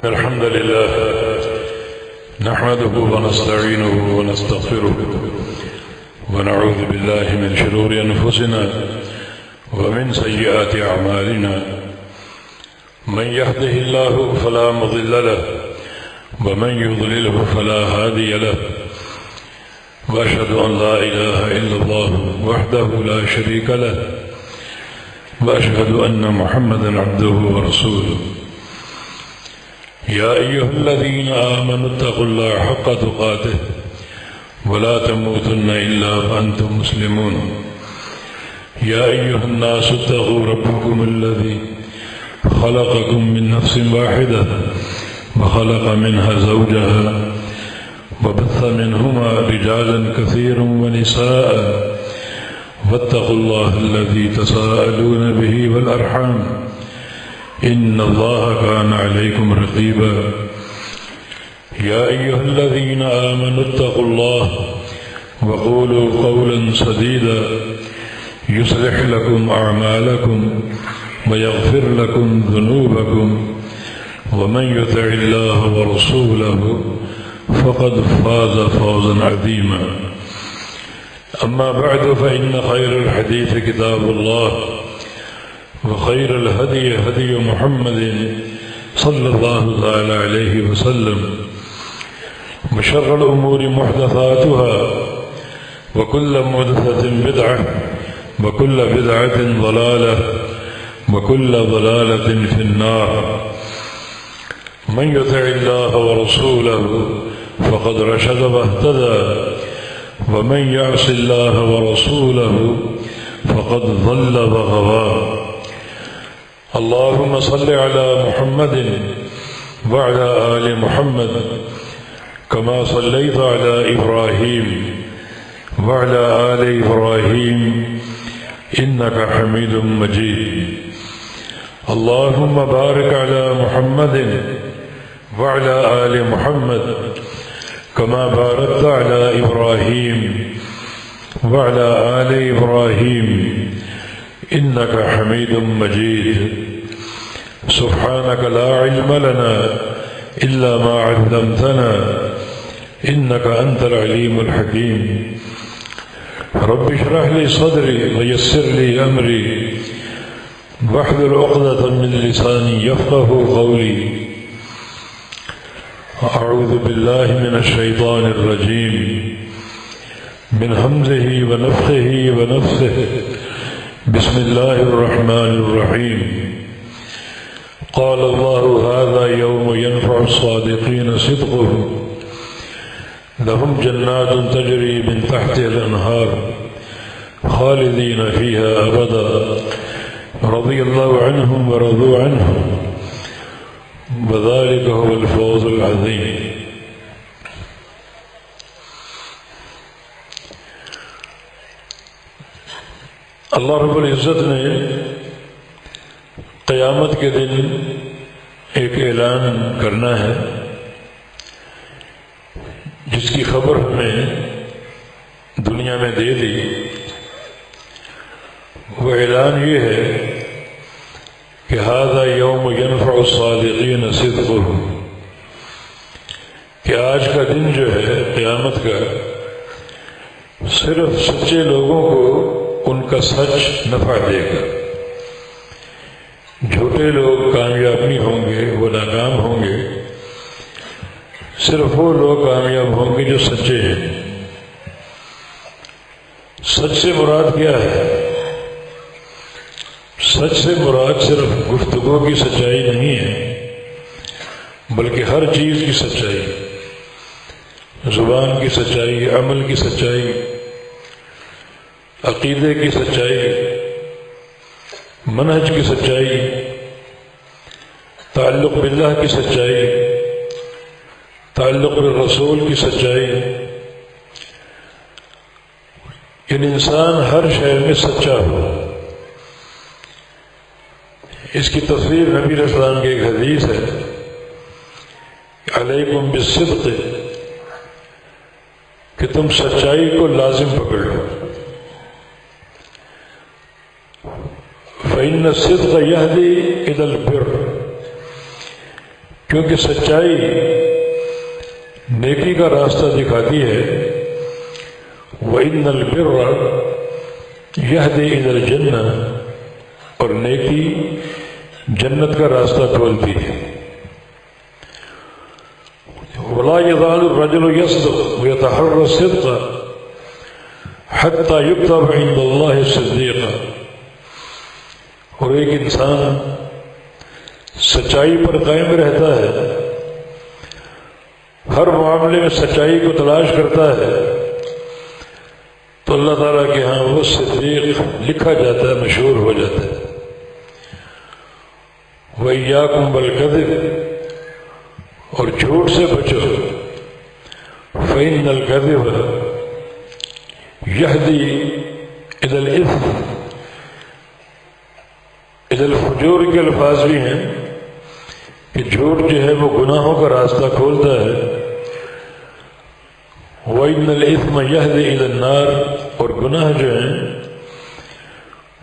الحمد لله نحمده ونستعينه ونستغفره ونعوذ بالله من شرور أنفسنا ومن سيئات أعمالنا من يهده الله فلا مضل له ومن يضلله فلا هادي له وأشهد أن لا إله إلا الله وحده لا شريك له وأشهد أن محمدا عبده ورسوله يا أيها الذين آمنوا اتقوا الله حق تقاته ولا تموتن إلا وأنتم مسلمون يا أيها الناس اتقوا ربكم الذي خلقكم من نفس واحدة وخلق منها زوجها وبث منهما رجالا كثيرا ونساء واتقوا الله الذي تساءلون به والأرحام إن الله كان عليكم رقيبا يا أيها الذين آمنوا اتقوا الله وقولوا قولا سديدا يصلح لكم أعمالكم ويغفر لكم ذنوبكم ومن يطع الله ورسوله فقد فاز فوزا عظيما أما بعد فإن خير الحديث كتاب الله وخير الهدي هدي محمد صلى الله تعالى عليه وسلم وشر الأمور محدثاتها وكل محدثة بدعة وكل بدعة ضلالة وكل ضلالة في النار من يطع الله ورسوله فقد رشد واهتدى ومن يعص الله ورسوله فقد ضل وغوى اللهم صل على محمد وعلى آل محمد كما صليت على إبراهيم وعلى آل إبراهيم إنك حميد مجيد اللهم بارك على محمد وعلى آل محمد كما باركت على إبراهيم وعلى آل إبراهيم إنك حميد مجيد سبحانك لا علم لنا إلا ما علمتنا إنك أنت العليم الحكيم رب اشرح لي صدري ويسر لي أمري واحلل عقدة من لساني يفقه قولي أعوذ بالله من الشيطان الرجيم من همزه ونفخه ونفثه بسم الله الرحمن الرحيم قال الله هذا يوم ينفع الصادقين صدقهم لهم جنات تجري من تحتها الأنهار خالدين فيها أبدا رضي الله عنهم ورضوا عنه وذلك هو الفوز العظيم اللہ رب العزت نے قیامت کے دن ایک اعلان کرنا ہے جس کی خبر ہمیں دنیا میں دے دی وہ اعلان یہ ہے کہ ھذا یوم ینفع الصادقین صدقهم کہ آج کا دن جو ہے قیامت کا صرف سچے لوگوں کو ان کا سچ نفع دے گا جھوٹے لوگ کامیاب نہیں ہوں گے وہ ناکام ہوں گے صرف وہ لوگ کامیاب ہوں گے جو سچے ہیں سچ سے مراد کیا ہے سچ سے مراد صرف گفتگو کی سچائی نہیں ہے بلکہ ہر چیز کی سچائی زبان کی سچائی عمل کی سچائی عقیدے کی سچائی منہج کی سچائی تعلق باللہ کی سچائی تعلق بالرسول کی سچائی ان انسان ہر شے میں سچا ہو اس کی تصویر نبی علیہ السلام کی ایک حدیث ہے علیکم بالصدق کہ تم سچائی کو لازم پکڑ لو فإن الصدق يهدي إلى البر کیونکہ سچائی نیکی کا راستہ دکھاتی ہے۔ وَإِنَّ الْبِرَّ يَهْدِي إِلَى الْجَنَّةِ، اور نیکی جنت کا راستہ کھولتی ہے۔ وَلَا يَزَالُ الرَّجُلُ يَصْدُقُ وَيَتَحَرَّى الصِّدْقَ حَتَّى يُكْتَبَ عِندَ اللَّهِ صِدِّيقًا، اور ایک انسان سچائی پر قائم رہتا ہے، ہر معاملے میں سچائی کو تلاش کرتا ہے، تو اللہ تعالیٰ کے ہاں وہ صدیق لکھا جاتا ہے، مشہور ہو جاتا ہے۔ وَإِيَّاكُمْ وَالْكَذِبَ، اور جھوٹ سے بچو، فَإِنَّ الْكَذِبَ يَهْدِي إِلَى الْإِثْمِ، إِلَى الْفُجُورِ کے الفاظ بھی ہیں کہ جھوٹ جو ہے وہ گناہوں کا راستہ کھولتا ہے۔ وَإِنَّ الْإِثْمَ يَهْدِي إِلَى النَّارِ، اور گناہ جو ہیں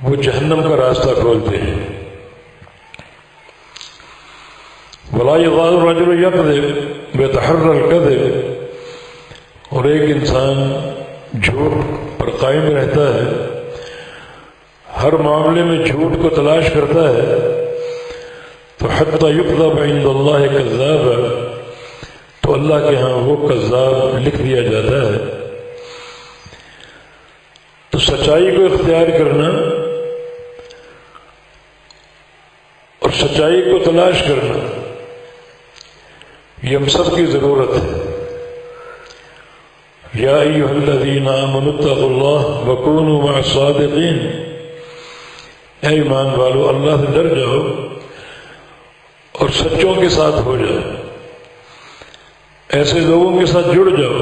وہ جہنم کا راستہ کھولتے ہیں۔ وَلَا يَزَالُ الرَّجُلُ يَكْذِبُ وَيَتَحَرَّى الْكَذِبَ، اور ایک انسان جھوٹ پر قائم رہتا ہے، ہر معاملے میں جھوٹ کو تلاش کرتا ہے، تو حَتَّى يُكْتَبَ عِندَ اللَّهِ كَذَّابًا، تو اللہ کے ہاں وہ کذاب لکھ دیا جاتا ہے۔ تو سچائی کو اختیار کرنا اور سچائی کو تلاش کرنا یہ ہم سب کی ضرورت ہے۔ یا ایھا الذین آمنوا اتقوا اللہ وکونوا مع الصادقین، اے ایمان والو اللہ سے ڈر جاؤ اور سچوں کے ساتھ ہو جاؤ، ایسے لوگوں کے ساتھ جڑ جاؤ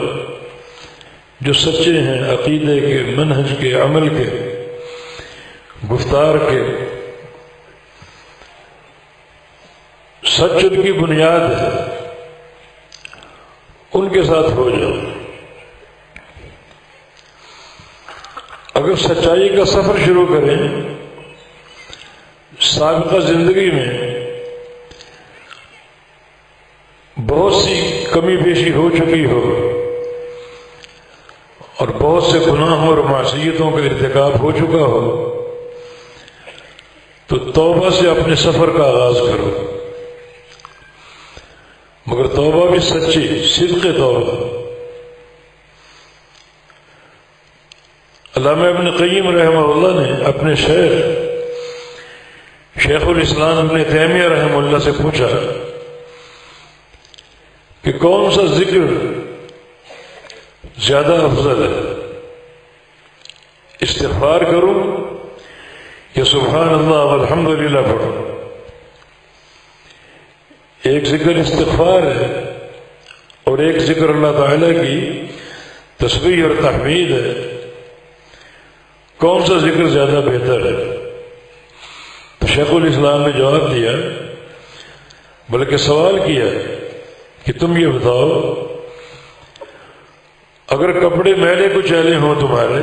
جو سچے ہیں، عقیدے کے، منہج کے، عمل کے، گفتار کے۔ سچ ان کی بنیاد ہے، ان کے ساتھ ہو جاؤ۔ اگر سچائی کا سفر شروع کریں، سابقہ زندگی میں بہت سی کمی بیشی ہو چکی ہو اور بہت سے گناہوں اور معصیتوں کا ارتکاب ہو چکا ہو، تو توبہ سے اپنے سفر کا آغاز کرو، مگر توبہ بھی سچی، صدق توبہ۔ علامہ ابن قیم رحمہ اللہ نے اپنے شیخ الاسلام ابن تیمیہ رحمہ اللہ سے پوچھا کہ کون سا ذکر زیادہ افضل ہے، استغفار کروں یا سبحان اللہ والحمدللہ پڑھوں؟ ایک ذکر استغفار ہے اور ایک ذکر اللہ تعالیٰ کی تسبیح اور تحمید ہے، کون سا ذکر زیادہ بہتر ہے؟ تو شیخ الاسلام نے جواب دیا، بلکہ سوال کیا کہ تم یہ بتاؤ، اگر کپڑے میلے کچیلے ہوں تمہارے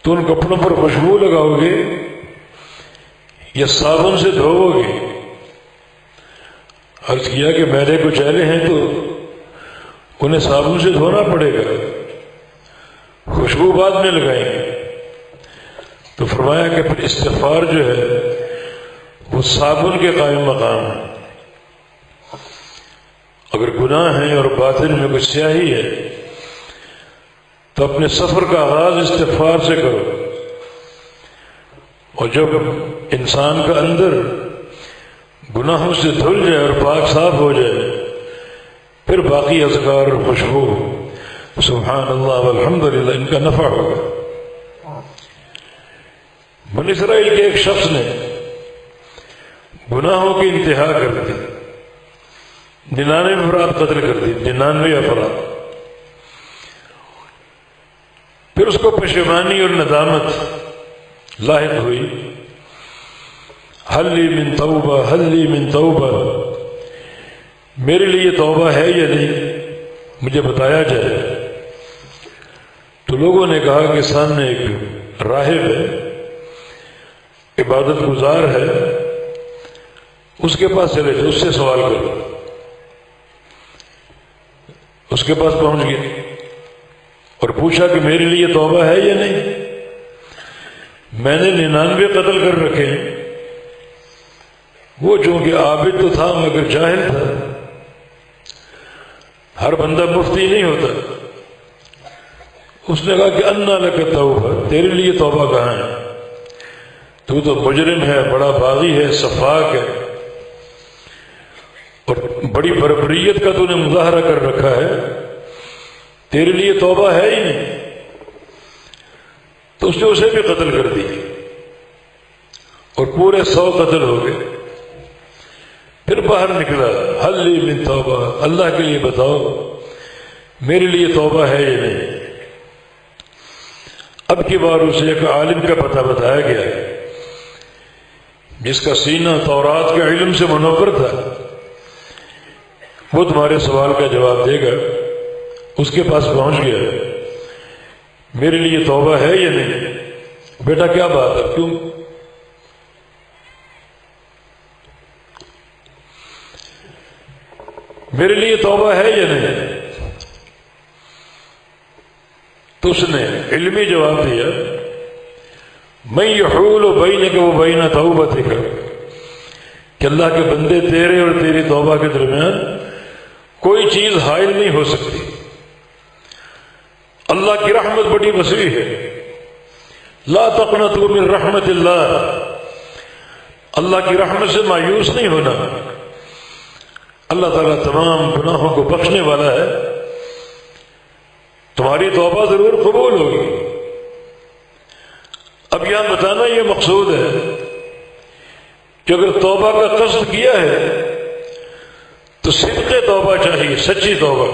تو ان کپڑوں پر خوشبو لگاؤ گے یا صابن سے دھوؤ گے؟ عرض کیا کہ میلے کچیلے ہیں تو انہیں صابن سے دھونا پڑے گا، خوشبو بعد میں لگائیں گے۔ تو فرمایا کہ پھر استغفار جو ہے وہ صابن کے قائم مقام ہے۔ اگر گناہ ہے اور باطن میں کچھ سیاہی ہے تو اپنے سفر کا آغاز استغفار سے کرو، اور جب انسان کا اندر گناہوں سے دھل جائے اور پاک صاف ہو جائے، پھر باقی اذکار اور خوشبو سبحان اللہ والحمدللہ ان کا نفع ہوگا۔ بنی اسرائیل کے ایک شخص نے گناہوں کی انتہا کر دی، 99 افراد قتل کر دی، 99 افراد۔ پھر اس کو پشیمانی اور ندامت لاحق ہوئی، حل لی من توبہ، حل لی من توبہ، میرے لیے توبہ ہے یا نہیں، مجھے بتایا جائے۔ تو لوگوں نے کہا کہ سامنے ایک راہب ہے، عبادت گزار ہے، اس کے پاس چلے جاؤ، اس سے سوال کرو۔ اس کے پاس پہنچ گئے اور پوچھا کہ میرے لیے توبہ ہے یا نہیں؟ میں نے 99 قتل کر رکھے ہیں۔ وہ چونکہ عابد تو تھا مگر جاہل تھا، ہر بندہ مفتی نہیں ہوتا۔ اس نے کہا کہ انا لک توبہ، تیرے لیے توبہ کہاں ہے؟ تو مجرم ہے، بڑا باغی ہے، سفاک ہے، اور بڑی بربریت کا تو نے مظاہرہ کر رکھا ہے، تیرے لیے توبہ ہے ہی نہیں۔ تو اس نے اسے بھی قتل کر دی اور پورے 100 قتل ہو گئے۔ پھر باہر نکلا، حل لی من توبہ، اللہ کے لیے بتاؤ میرے لیے توبہ ہے یا نہیں؟ اب کی بار اسے ایک عالم کا پتہ بتایا گیا جس کا سینہ تورات کے علم سے منور تھا، وہ تمہارے سوال کا جواب دے گا۔ اس کے پاس پہنچ گیا، میرے لیے توبہ ہے یا نہیں؟ بیٹا کیا بات ہے، کیوں؟ میرے لیے توبہ ہے یا نہیں؟ تو اس نے علمی جواب دیا، من یحول بینک و بین توبتک، کہ اللہ کے بندے تیرے اور تیری توبہ کے درمیان کوئی چیز حائل نہیں ہو سکتی۔ اللہ کی رحمت بڑی وسیع ہے، لا تقنطوا من رحمت اللہ، اللہ کی رحمت سے مایوس نہیں ہونا۔ اللہ تعالیٰ تمام گناہوں کو بخشنے والا ہے، تمہاری توبہ ضرور قبول ہوگی۔ اب یہاں بتانا یہ مقصود ہے کہ اگر توبہ کا قصد کیا ہے تو صدق توبہ چاہیے، سچی توبہ۔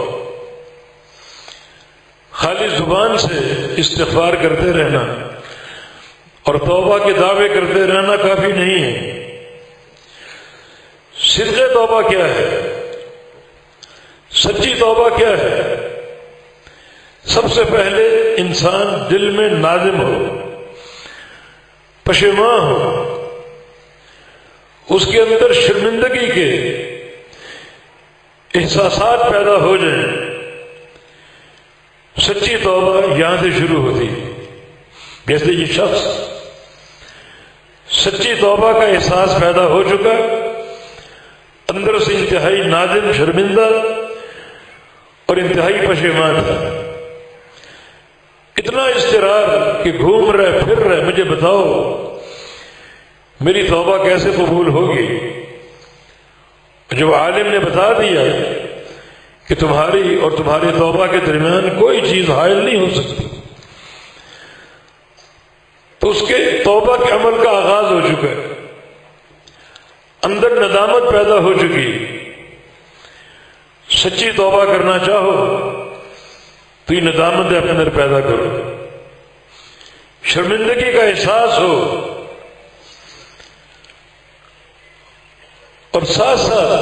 خالی زبان سے استغفار کرتے رہنا اور توبہ کے دعوے کرتے رہنا کافی نہیں ہے۔ صدق توبہ کیا ہے؟ سچی توبہ کیا ہے؟ سب سے پہلے انسان دل میں نادم ہو، پشیماں ہو، اس کے اندر شرمندگی کے احساسات پیدا ہو جائیں۔ سچی توبہ یہاں سے شروع ہوتی ہے۔ جیسے یہ شخص سچی توبہ کا احساس پیدا ہو چکا، اندر سے انتہائی نادم، شرمندہ اور انتہائی پشیمان تھا، اتنا اضطرار کہ گھوم رہے پھر رہے، مجھے بتاؤ میری توبہ کیسے قبول ہوگی؟ جب عالم نے بتا دیا کہ تمہاری اور تمہاری توبہ کے درمیان کوئی چیز حائل نہیں ہو سکتی، تو اس کے توبہ کے عمل کا آغاز ہو چکا ہے، اندر ندامت پیدا ہو چکی۔ سچی توبہ کرنا چاہو تو یہ ندامت اپنے اندر پیدا کرو، شرمندگی کا احساس ہو، اور ساتھ ساتھ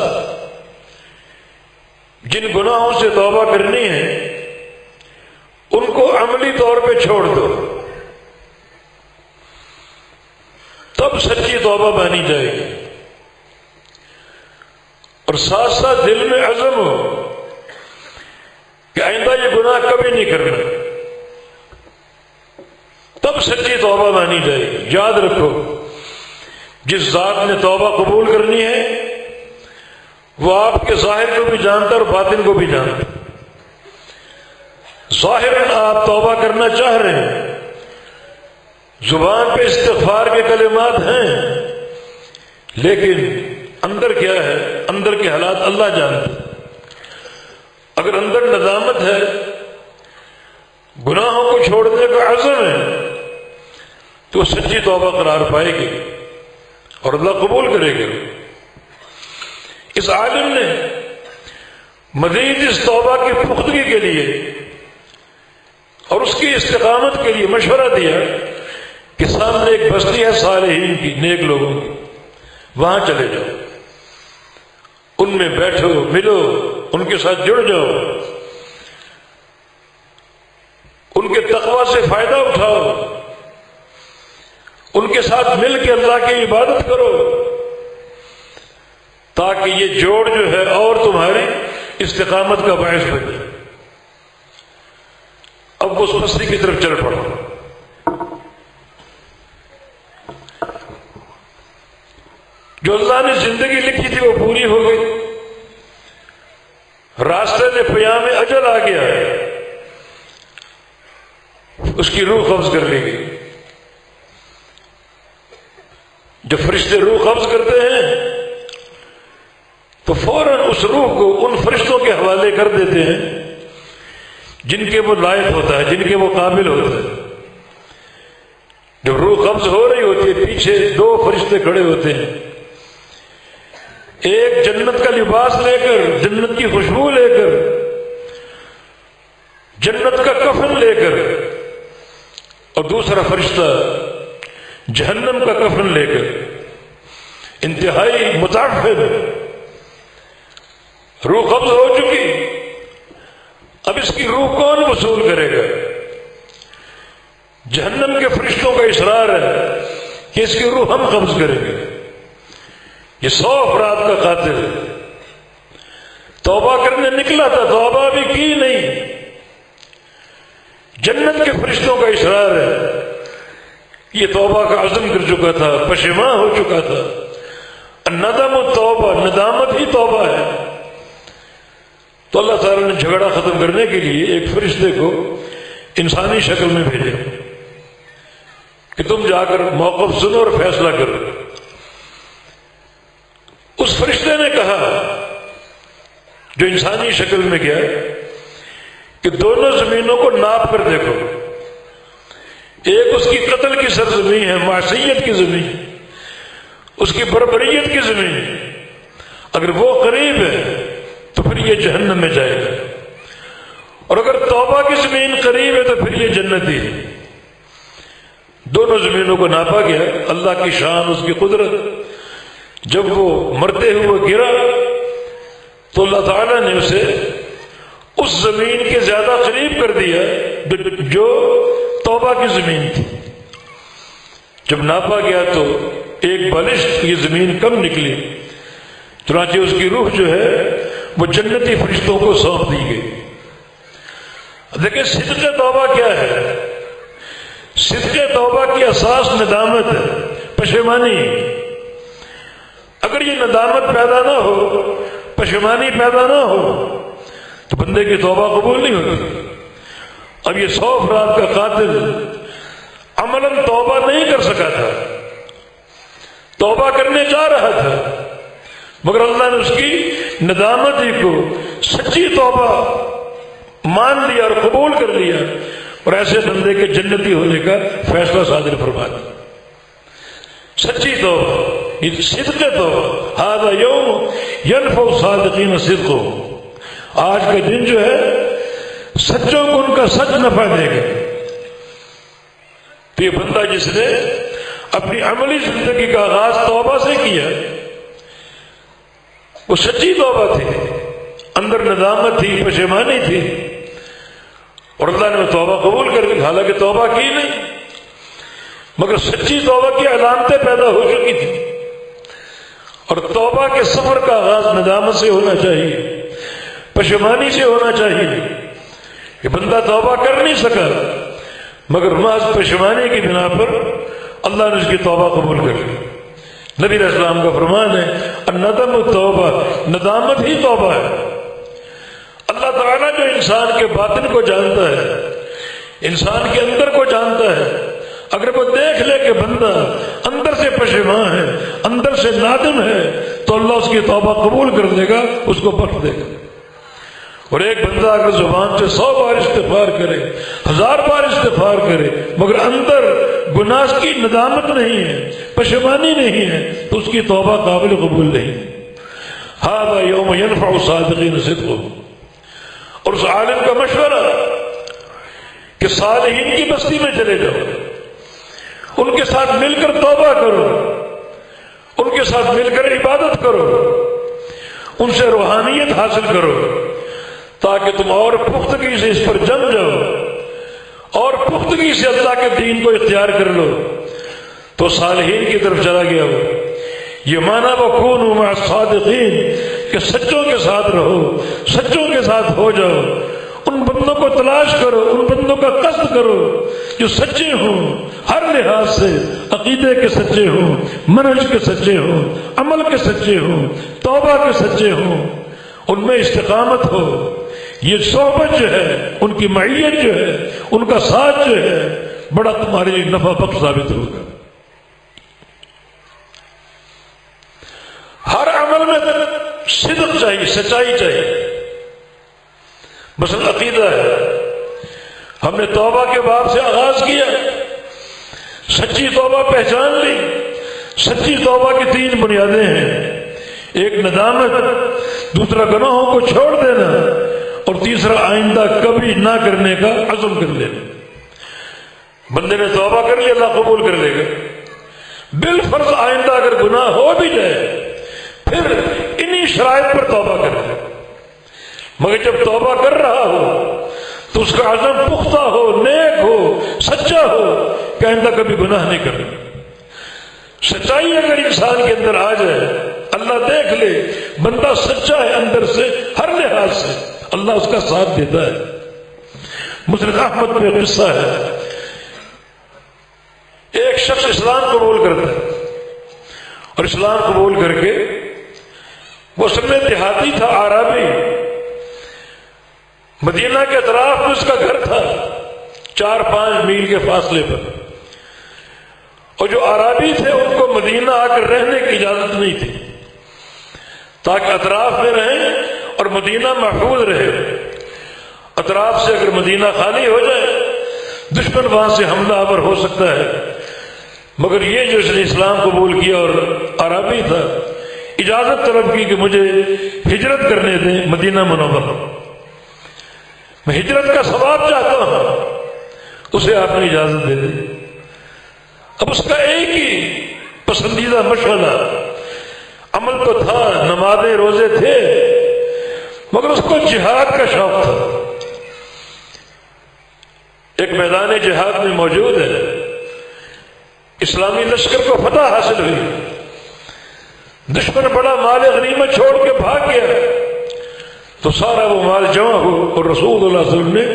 جن گناہوں سے توبہ کرنی ہے ان کو عملی طور پہ چھوڑ دو، تب سچی توبہ بانی جائے گی۔ اور ساتھ ساتھ دل میں عزم ہو کہ آئندہ یہ گناہ کبھی نہیں کرنا، تب سچی توبہ مانی جائے گی۔ یاد رکھو، جس ذات نے توبہ قبول کرنی ہے وہ آپ کے ظاہر کو بھی جانتا اور باطن کو بھی جانتا۔ ظاہراً آپ توبہ کرنا چاہ رہے ہیں، زبان پہ استغفار کے کلمات ہیں، لیکن اندر کیا ہے؟ اندر کے حالات اللہ جانتا۔ اگر اندر ندامت ہے، گناہوں کو چھوڑنے کا عزم ہے، تو سچی توبہ قرار پائے گی اور اللہ قبول کرے گا۔ اس عالم نے مزید اس توبہ کی پختگی کے لیے اور اس کی استقامت کے لیے مشورہ دیا کہ سامنے ایک بستی ہے صالحین کی، نیک لوگوں کی، وہاں چلے جاؤ، ان میں بیٹھو، ملو، ان کے ساتھ جڑ جاؤ، ان کے تقوی سے فائدہ اٹھاؤ، ان کے ساتھ مل کے اللہ کی عبادت کرو۔ تاکہ یہ جوڑ جو ہے اور تمہاری استقامت کا باعث بنے۔ اب اس پستی کی طرف چل پڑو۔ جو اللہ نے زندگی لکھی تھی وہ پوری ہو گئی، راستے میں پیام اجل آ گیا ہے، اس کی روح قبض کر لی گئی۔ جب فرشتے روح قبض کرتے ہیں تو فوراً اس روح کو ان فرشتوں کے حوالے کر دیتے ہیں جن کے وہ لائق ہوتا ہے، جن کے وہ قابل ہوتا ہے۔ جب روح قبض ہو رہی ہوتی ہے پیچھے دو فرشتے کھڑے ہوتے ہیں، ایک جنت کا لباس لے کر، جنت کی خوشبو لے کر، جنت کا کفن لے کر، اور دوسرا فرشتہ جہنم کا کفن لے کر، انتہائی متعفف۔ روح قبض ہو چکی، اب اس کی روح کون وصول کرے گا؟ جہنم کے فرشتوں کا اصرار ہے کہ اس کی روح ہم قبض کریں گے۔ یہ 100 افراد کا قاتل ہے، توبہ کرنے نکلا تھا، توبہ بھی کی نہیں۔ جنت کے فرشتوں کا اصرار ہے، یہ توبہ کا عزم کر چکا تھا، پشیمان ہو چکا تھا۔ الندم التوبہ، ندامت ہی توبہ ہے۔ تو اللہ تعالیٰ نے جھگڑا ختم کرنے کے لیے ایک فرشتے کو انسانی شکل میں بھیجا کہ تم جا کر موقف سنو اور فیصلہ کرو۔ اس فرشتے نے کہا جو انسانی شکل میں گیا کہ دونوں زمینوں کو ناپ کر دیکھو، ایک اس کی قتل کی سرزمین ہے، معصیت کی زمین، اس کی بربریت کی زمین، اگر وہ قریب ہے تو پھر یہ جہنم میں جائے گا، اور اگر توبہ کی زمین قریب ہے تو پھر یہ جنتی ہے۔ دونوں زمینوں کو ناپا گیا، اللہ کی شان، اس کی قدرت۔ جب وہ مرتے ہوئے گرا تو اللہ تعالیٰ نے اسے اس زمین کے زیادہ قریب کر دیا جو توبہ کی زمین تھی۔ جب ناپا گیا تو ایک بالشت کی زمین کم نکلی، چنانچہ اس کی روح جو ہے وہ جنتی فرشتوں کو سونپ دی گئی۔ دیکھیں صدق توبہ کیا ہے؟ صدق توبہ کی اساس ندامت ہے، پشیمانی۔ اگر یہ ندامت پیدا نہ ہو، پشیمانی پیدا نہ ہو تو بندے کی توبہ قبول نہیں ہوتی۔ اب یہ 100 افراد کا قاتل عملاً توبہ نہیں کر سکا تھا، توبہ کرنے جا رہا تھا، مگر اللہ نے اس کی ندامت ہی کو سچی توبہ مان لیا اور قبول کر لیا، اور ایسے بندے کے جنتی ہونے کا فیصلہ صادر فرما دیا۔ سچی توبہ، یہ صدق توبہ، ھذا یوم ینفع الصادقین صدقہم، آج کا دن جو ہے سچوں کو ان کا سچ نفع دے گا۔ تو یہ بندہ جس نے اپنی عملی زندگی کا آغاز توبہ سے کیا، وہ سچی توبہ تھی، اندر ندامت تھی، پشیمانی تھی، اور اللہ نے وہ توبہ قبول کر لی، حالانکہ توبہ کی نہیں، مگر سچی توبہ کی علامتیں پیدا ہو چکی تھی۔ اور توبہ کے سفر کا آغاز ندامت سے ہونا چاہیے، پشیمانی سے ہونا چاہیے۔ کہ بندہ توبہ کر نہیں سکا، مگر محض پشیمانی کی بنا پر اللہ نے اس کی توبہ قبول کر لی۔ نبی علیہ السلام کا فرمان ہے الندم التوبہ، ندامت ہی توبہ ہے۔ اللہ تعالیٰ جو انسان کے باطن کو جانتا ہے، انسان کے اندر کو جانتا ہے، اگر وہ دیکھ لے کہ بندہ اندر سے پشیمان ہے، اندر سے نادم ہے، تو اللہ اس کی توبہ قبول کر دے گا، اس کو بخش دے گا۔ اور ایک بندہ اگر زبان سے 100 بار استغفار کرے، 1000 بار استغفار کرے، مگر اندر گناہ کی ندامت نہیں ہے، پشیمانی نہیں ہے، تو اس کی توبہ قابل قبول نہیں۔ ھذا یوم ینفع الصادقین صدقہم۔ اور اس عالم کا مشورہ کہ صالحین کی بستی میں چلے جاؤ، ان کے ساتھ مل کر توبہ کرو، ان کے ساتھ مل کر عبادت کرو، ان سے روحانیت حاصل کرو، تاکہ تم اور پختگی سے اس پر جم جاؤ اور پختگی سے اللہ کے دین کو اختیار کر لو۔ تو صالحین کی طرف چلا گیا وہ، یہ معنی وَكُونُوا مَعَ الصَّادِقِينَ کہ سچوں کے ساتھ رہو، سچوں کے ساتھ ہو جاؤ، ان بندوں کو تلاش کرو، ان بندوں کا قصد کرو جو سچے ہوں، ہر لحاظ سے عقیدے کے سچے ہوں، منہج کے سچے ہوں، عمل کے سچے ہوں، توبہ کے سچے ہوں، ان میں استقامت ہو۔ یہ صحبت جو ہے، ان کی معیت جو ہے، ان کا ساتھ جو ہے، بڑا تمہارے لیے نفع بخش ثابت ہوگا۔ ہر عمل میں صدق چاہیے، سچائی چاہیے۔ مثلا عقیدہ ہے، ہم نے توبہ کے باب سے آغاز کیا، سچی توبہ پہچان لی۔ سچی توبہ کی 3 بنیادیں ہیں، ایک ندامت، دوسرا گناہوں کو چھوڑ دینا، اور تیسرا آئندہ کبھی نہ کرنے کا عزم کر لینا۔ بندے نے توبہ کر لی، اللہ قبول کر لے گا۔ بالفرض آئندہ اگر گناہ ہو بھی جائے پھر انہی شرائط پر توبہ کرے، مگر جب توبہ کر رہا ہو تو اس کا عزم پختہ ہو، نیک ہو، سچا ہو کہ آئندہ کبھی گناہ نہیں کرنا۔ سچائی اگر انسان کے اندر آ جائے، اللہ دیکھ لے بندہ سچا ہے اندر سے، ہر لحاظ سے اللہ اس کا ساتھ دیتا ہے۔ مسند احمد میں قصہ ہے، ایک شخص اسلام قبول کرتا ہے، اور اسلام قبول کر کے وہ اصل میں دیہاتی تھا، عربی، مدینہ کے اطراف میں اس کا گھر تھا، 4-5 میل کے فاصلے پر، اور جو عربی تھے ان کو مدینہ آ کر رہنے کی اجازت نہیں تھی، تاکہ اطراف میں رہیں اور مدینہ محفوظ رہے۔ اطراف سے اگر مدینہ خالی ہو جائے دشمن وہاں سے حملہ آور ہو سکتا ہے، مگر یہ جو اس نے اسلام قبول کیا اور عربی تھا، اجازت طلب کی کہ مجھے ہجرت کرنے دیں مدینہ منورہ، میں ہجرت کا ثواب چاہتا ہوں۔ اسے آپ نے اجازت دے دی۔ اب اس کا ایک ہی پسندیدہ مشغلہ عمل تو تھا، نمازیں روزے تھے، مگر اس کو جہاد کا شوق تھا۔ ایک میدان جہاد میں موجود ہے، اسلامی لشکر کو فتح حاصل ہوئی، دشمن بڑا مال غنیمت چھوڑ کے بھاگ گیا، تو سارا وہ مال جمع ہو اور رسول اللہ صلی اللہ علیہ وسلم نے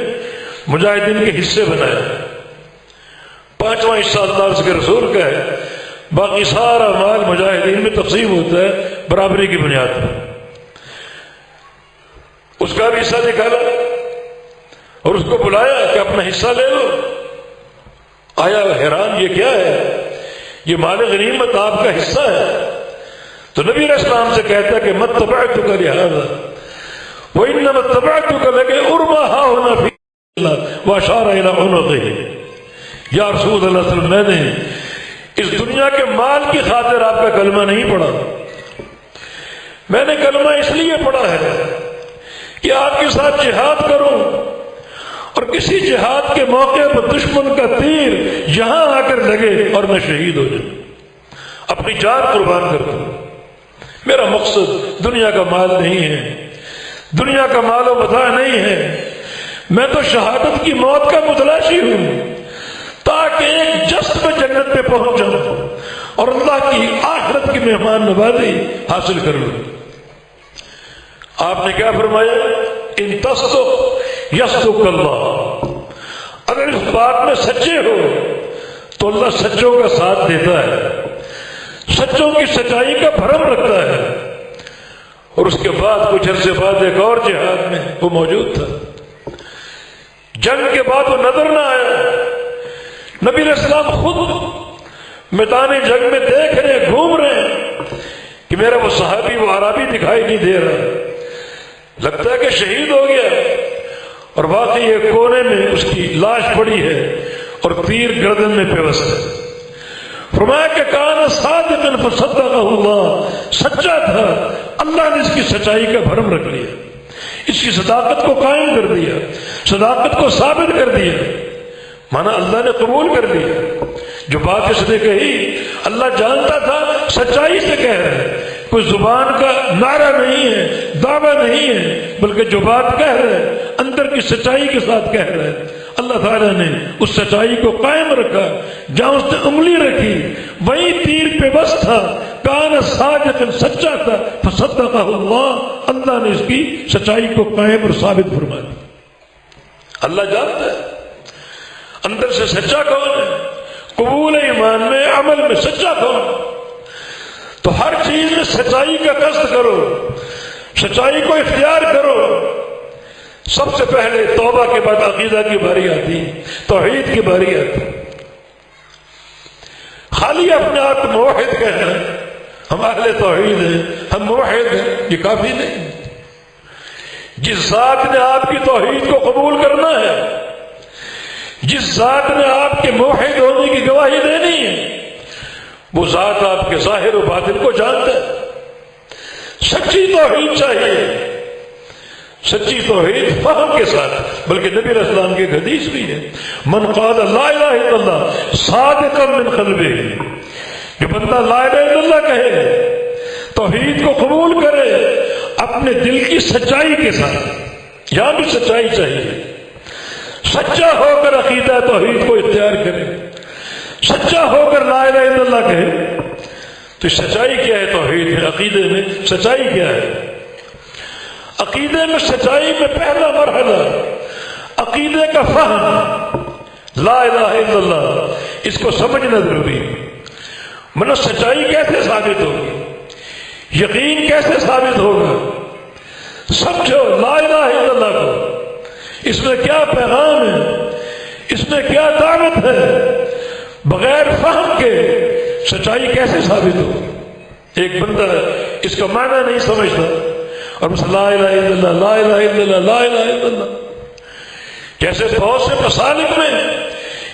مجاہدین کے حصے بنائے۔ 5واں حصہ اللہ کے رسول کا ہے، باقی سارا مال مجاہدین میں تقسیم ہوتا ہے برابری کی بنیاد پر۔ اس کا بھی حصہ نکالا اور اس کو بلایا کہ اپنا حصہ لے لو۔ آیا حیران، یہ کیا ہے؟ یہ مال غنیمت آپ کا حصہ ہے۔ تو نبی علیہ السلام سے کہتا ہے کہ مت تبعتک لہذا وانما تبعتک لکے ارماہا ہونا فی اللہ واشار الی عنقہ۔ یا رسول اللہ صلی اللہ علیہ وسلم، میں نے اس دنیا کے مال کی خاطر آپ کا کلمہ نہیں پڑھا، میں نے کلمہ اس لیے پڑھا ہے کہ آپ کے ساتھ جہاد کروں، اور کسی جہاد کے موقع پر دشمن کا تیر یہاں آ کر لگے اور میں شہید ہو جاؤں، اپنی جان قربان کر دوں۔ میرا مقصد دنیا کا مال نہیں ہے، دنیا کا مال و متاع نہیں ہے، میں تو شہادت کی موت کا متلاشی ہوں، تاکہ ایک جسٹ میں جنت پہ پہنچ جاؤں اور اللہ کی آخرت کی مہمان نوازی حاصل کر لوں۔ آپ نے کیا فرمایا؟ ان تصدق یصدق اللہ، اگر اس بات میں سچے ہو تو اللہ سچوں کا ساتھ دیتا ہے، سچوں کی سچائی کا بھرم رکھتا ہے۔ اور اس کے بعد کچھ عرصے بعد ایک اور جہاد میں وہ موجود تھا، جنگ کے بعد وہ نظر نہ آیا۔ نبی علیہ السلام خود میدان جنگ میں دیکھ رہے، گھوم رہے ہیں کہ میرا وہ صحابی، وہ عربی دکھائی نہیں دے رہا، لگتا ہے کہ شہید ہو گیا، اور واقعی ایک کونے میں اس کی لاش پڑی ہے اور تیر گردن میں پیوست ہے۔ فرمایا کہ کان صادقا فصدقہ اللہ، سچا تھا، اللہ نے اس کی سچائی کا بھرم رکھ لیا، اس کی صداقت کو قائم کر دیا، صداقت کو ثابت کر دیا، مانا اللہ نے قبول کر لیا۔ جو بات اس نے کہی اللہ جانتا تھا سچائی سے کہہ رہا ہے، کوئی زبان کا نعرہ نہیں ہے، دعویٰ نہیں ہے، بلکہ جو بات کہہ رہا ہے اندر کی سچائی کے ساتھ کہہ رہا ہے۔ اللہ تعالیٰ نے اس سچائی کو قائم رکھا، جہاں اس نے انگلی رکھی وہیں تیر پہ بس تھا، کان صادق، سچا تھا، فصدقہ اللہ، اللہ نے اس کی سچائی کو قائم اور ثابت فرما دیا۔ اللہ جانتا ہے اندر سے سچا کون ہے، قبول ایمان میں، عمل میں سچا کون۔ تو ہر چیز میں سچائی کا قصد کرو، سچائی کو اختیار کرو۔ سب سے پہلے توبہ کے بعد عقیدہ کی باری آتی، توحید کی باری آتی۔ خالی اپنے آپ کو موحد کہنا، ہم اہل توحید ہیں، ہم موحد ہیں، یہ کافی نہیں۔ جس ذات نے آپ کی توحید کو قبول کرنا ہے، جس ذات نے آپ کے موحد ہونے کی گواہی دینی ہے، وہ ذات آپ کے ظاہر و باطن کو جانتا ہے۔ سچی توحید چاہیے، سچی توحید فہم کے ساتھ، بلکہ نبی علیہ السلام کی ایک حدیث بھی ہے، من قال لا الہ الا اللہ صادقا من قلبہ، جو بندہ لا الہ الا اللہ کہے، توحید کو قبول کرے اپنے دل کی سچائی کے ساتھ، یہاں بھی سچائی چاہیے، سچا ہو کر عقیدہ توحید کو اختیار کرے، سچا ہو کر لا الہ الا اللہ کہے۔ تو سچائی کیا ہے توحید میں، عقیدے میں سچائی کیا ہے؟ عقیدے میں سچائی میں پہلا مرحلہ عقیدے کا فہم، لا الہ الا اللہ، اس کو سمجھنا ضروری ہے۔ مگر سچائی کیسے ثابت ہوگی، یقین کیسے ثابت ہوگا؟ سمجھو لا الہ الا اللہ کو، اس میں کیا پیغام ہے، اس میں کیا دعوت ہے۔ بغیر فہم کے سچائی کیسے ثابت ہو؟ ایک بندہ اس کا معنی نہیں سمجھتا اور بس لا الہ الا اللہ، لا الہ الا اللہ، لا الہ الا اللہ، جیسے بہت سے مسالک میں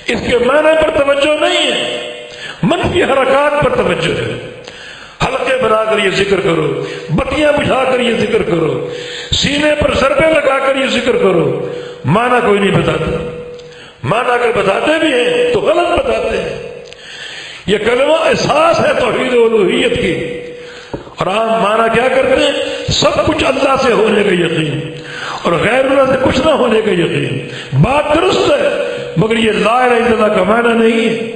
اس کے معنی پر توجہ نہیں ہے، منفی حرکات پر توجہ ہے۔ حلقے بنا کر یہ ذکر کرو، بتیاں بجھا کر یہ ذکر کرو، سینے پر ضربے لگا کر یہ ذکر کرو، معنی کوئی نہیں بتاتا۔ معنی اگر بتاتے بھی ہیں تو غلط بتاتے ہیں۔ یہ کلمہ احساس ہے توحید الوہیت کی، اور عام معنی کیا کرتے ہیں؟ سب کچھ اللہ سے ہونے کا یقین اور غیر اللہ سے کچھ نہ ہونے کا یقین۔ بات درست ہے، مگر یہ لا الہ الا اللہ کا معنی نہیں ہے۔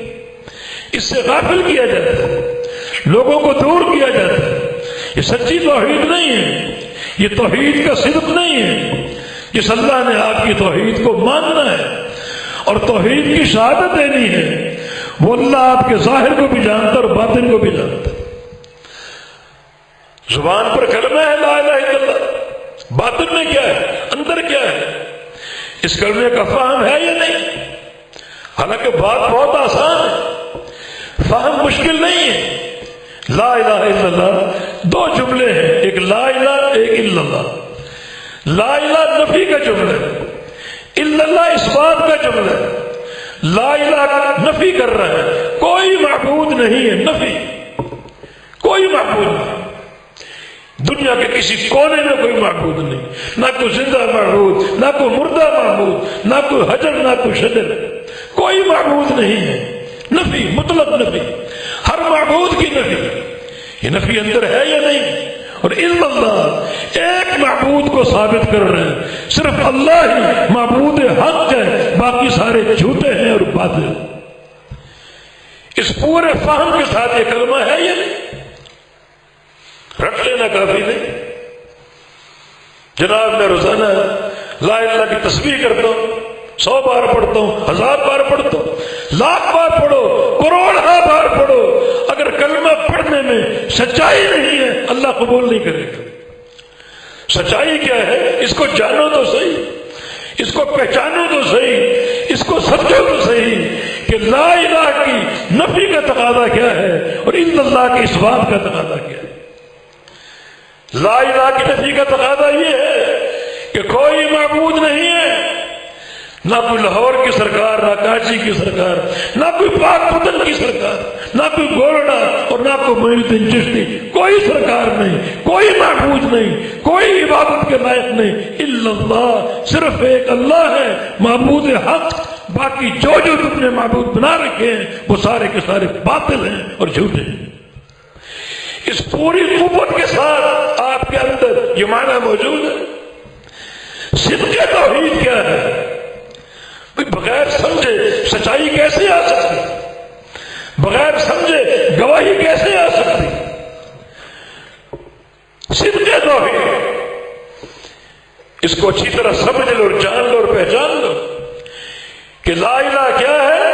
اس سے غافل کیا جاتا ہے، لوگوں کو دور کیا جاتا ہے۔ یہ سچی توحید نہیں ہے، یہ توحید کا صدق نہیں ہے۔ جس اللہ نے آپ کی توحید کو ماننا ہے اور توحید کی شہادت دینی ہے، وہ اللہ آپ کے ظاہر کو بھی جانتا اور باطن کو بھی جانتا ہے۔ زبان پر کلمہ ہے لا الہ الا اللہ، باطن میں کیا ہے، اندر کیا ہے، اس کلمے کا فہم ہے یا نہیں؟ حالانکہ بات بہت آسان ہے، فہم مشکل نہیں ہے۔ لا الہ الا اللہ دو جملے ہیں، ایک لا الہ، ایک الا اللہ۔ لا الہ نفی کا جملہ ہے، الا اللہ اس بات کا جملہ ہے۔ لا الہ نفی کر رہا ہے، کوئی معبود نہیں ہے، نفی، کوئی معبود نہیں، دنیا کے کسی کونے میں کوئی معبود نہیں، نہ کوئی زندہ معبود، نہ کوئی مردہ معبود، نہ کوئی حجر، نہ کوئی شجر، کوئی معبود نہیں ہے۔ نفی، مطلق نفی، ہر معبود کی نفی۔ یہ نفی اندر ہے یا نہیں؟ اور الا اللہ، ایک معبود کو ثابت کر رہے ہیں، صرف اللہ ہی معبود حق ہے، باقی سارے جھوٹے ہیں اور باطل۔ اس پورے فہم کے ساتھ یہ کلمہ ہے یا نہیں؟ رکھ لینا کافی نہیں۔ جناب میں روزانہ لا الہ اللہ کی تسبیح کرتا ہوں، 100 بار پڑھتا ہوں، 1000 بار پڑھتا ہوں، 1,00,000 بار پڑھو، کروڑ بار پڑھو، اگر کلمہ پڑھنے میں سچائی نہیں ہے اللہ قبول نہیں کرے گا۔ سچائی کیا ہے؟ اس کو جانو تو صحیح، اس کو پہچانو تو صحیح، اس کو سمجھو تو صحیح کہ لا الہ کی نفی کا تقاضا کیا ہے اور الا اللہ کے اس بات کا تقاضا کیا ہے۔ لا الہ کی نفی کا تقاضا یہ ہے کہ کوئی معبود نہیں ہے، نہ کوئی لاہور کی سرکار، نہ کانچی کی سرکار، نہ کوئی پاک پتن کی سرکار، نہ کوئی گولڈا اور نہ کوئی معین الدین چشتی، کوئی سرکار نہیں، کوئی معبود نہیں، کوئی عبادت کے لائق نہیں، الا اللہ، صرف ایک اللہ ہے معبود حق، باقی جو تم نے معبود بنا رکھے ہیں وہ سارے کے سارے باطل ہیں اور جھوٹے ہیں۔ اس پوری قوت کے ساتھ آپ کے اندر یہ معنی موجود ہے۔ صدق توحید کیا ہے؟ بغیر سمجھے سچائی کیسے آ سکتی؟ بغیر سمجھے گواہی کیسے آ سکتی؟ اس کو اچھی طرح سمجھ لو اور جان لو اور پہچان لو کہ لا الہ کیا ہے،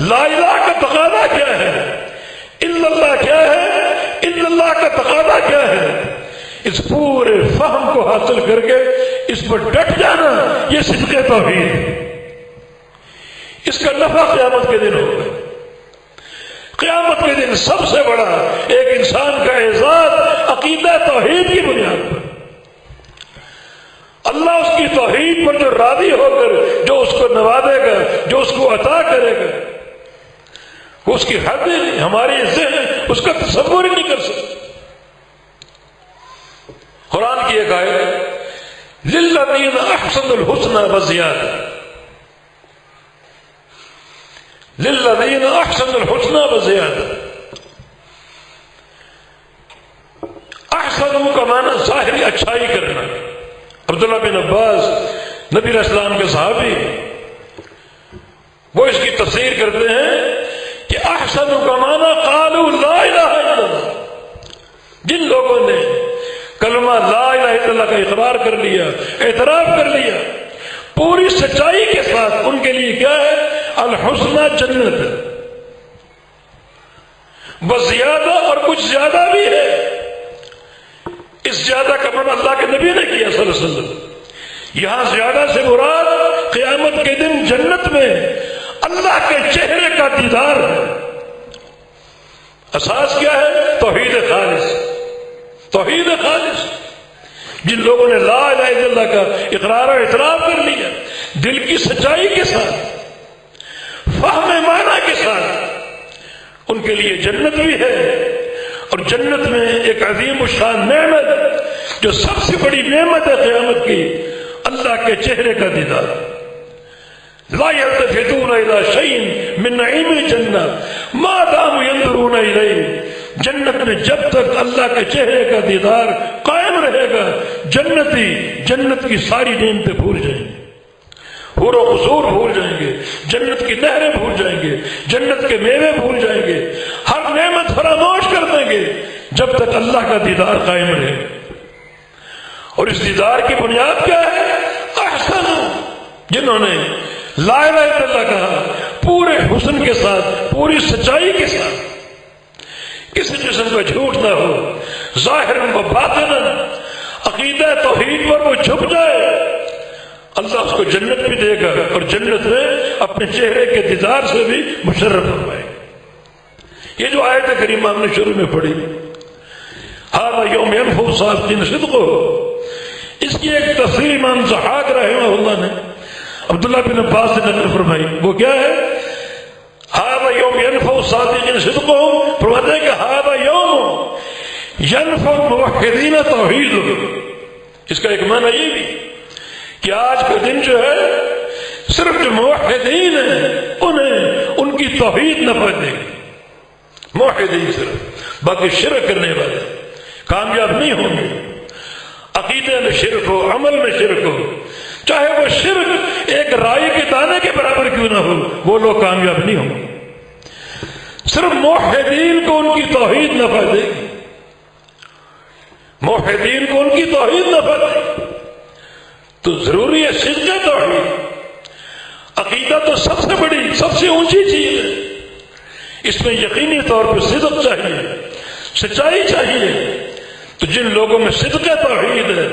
لا الہ کا تقاضا کیا ہے، الا اللہ کیا ہے، الا اللہ کا تقاضا کیا ہے۔ اس پورے فہم کو حاصل کر کے اس پر ڈٹ جانا، یہ صدق توحید ہے۔ اس کا نفع قیامت کے دن ہوگا۔ قیامت کے دن سب سے بڑا ایک انسان کا اعزاز عقیدہ توحید کی بنیاد پر، اللہ اس کی توحید پر جو راضی ہو کر جو اس کو نوازے گا، جو اس کو عطا کرے گا، اس کی حد نہیں، ہماری ذہن اس کا تصور ہی نہیں کر سکتے۔ قرآن کی ایک آیت للذین احسنوا الحسنى وزیادہ، للذین احسنوا الحسنى وزیادہ۔ احسن کا معنی ظاہری اچھائی کرنا۔ عبداللہ بن عباس نبی علیہ السلام کے صحابی، وہ اس کی تفسیر کرتے ہیں کہ احسن کا معنی قالوا لا الہ الا اللہ، جن لوگوں نے کلمہ لا الہ الا اللہ کا اقرار کر لیا، اعتراف کر لیا پوری سچائی کے ساتھ، ان کے لیے کیا ہے؟ الحسنہ، جنت، بس زیادہ اور کچھ زیادہ بھی ہے۔ اس زیادہ کا معنی اللہ کے نبی نے کیا صلی اللہ علیہ وسلم۔ یہاں زیادہ سے مراد قیامت کے دن جنت میں اللہ کے چہرے کا دیدار ہے۔ اساس کیا ہے؟ توحید خالص، توحید خالص۔ جن لوگوں نے لا الہ الا اللہ کا اقرار و اعتراف کر لیا دل کی سچائی کے ساتھ، فہم معنی کے ساتھ، ان کے لیے جنت بھی ہے، اور جنت میں ایک عظیم الشان نعمت جو سب سے بڑی نعمت ہے قیامت کی، اللہ کے چہرے کا دیدار۔ لا يلتفتون الى شيء من نعيم الجنہ ما داموا ينظرون الیہ، جنت میں جب تک اللہ کے چہرے کا دیدار قائم رہے گا، جنتی جنت کی ساری نعمتیں بھول جائیں گے، حور و قصور بھول جائیں گے، جنت کی نہریں بھول جائیں گے، جنت کے میوے بھول جائیں گے، ہر نعمت فراموش کر دیں گے جب تک اللہ کا دیدار قائم رہے۔ اور اس دیدار کی بنیاد کیا ہے؟ احسن، جنہوں نے لا الہ الا اللہ کہا پورے حسن کے ساتھ، پوری سچائی کے ساتھ، کسی قسم کا جھوٹ نہ ہو، ظاہر و باطن عقیدہ توحید پر وہ جھک جائے، اللہ اس کو جنت بھی دے گا، اور جنت میں اپنے چہرے کے دیدار سے بھی مشرف فرمائے گا۔ یہ جو آیت کریمہ ہم نے شروع میں پڑھی، ھذا یوم ینفع الصادقین صدقہم، اس کی ایک تفسیر امام ضحاک رحمہ اللہ نے عبداللہ بن عباس سے نقل فرمائی، وہ کیا ہے؟ ھذا یوم ینفع الصادقین صدقہم، فرماتے ہیں کہ ھذا یوم ینفع الموحدین توحیدہم۔ اس کا ایک معنی یہ بھی کہ آج کا دن جو ہے صرف جو موحدین ہیں انہیں ان کی توحید نفع دے گی، موحدین صرف، باقی شرک کرنے والے کامیاب نہیں ہوں گے۔ عقیدے میں شرک ہو، عمل میں شرک ہو، چاہے وہ شرک ایک رائی کے دانے کے برابر کیوں نہ ہو، وہ لوگ کامیاب نہیں ہوں گے۔ صرف موحدین کو ان کی توحید نفع دے گی، موحدین کو ان کی توحید نفع دے گی۔ تو ضروری ہے صدق توحید۔ عقیدہ تو سب سے بڑی، سب سے اونچی چیز ہے، اس میں یقینی طور پر صدق چاہیے، سچائی چاہیے۔ تو جن لوگوں میں صدق توحید ہے،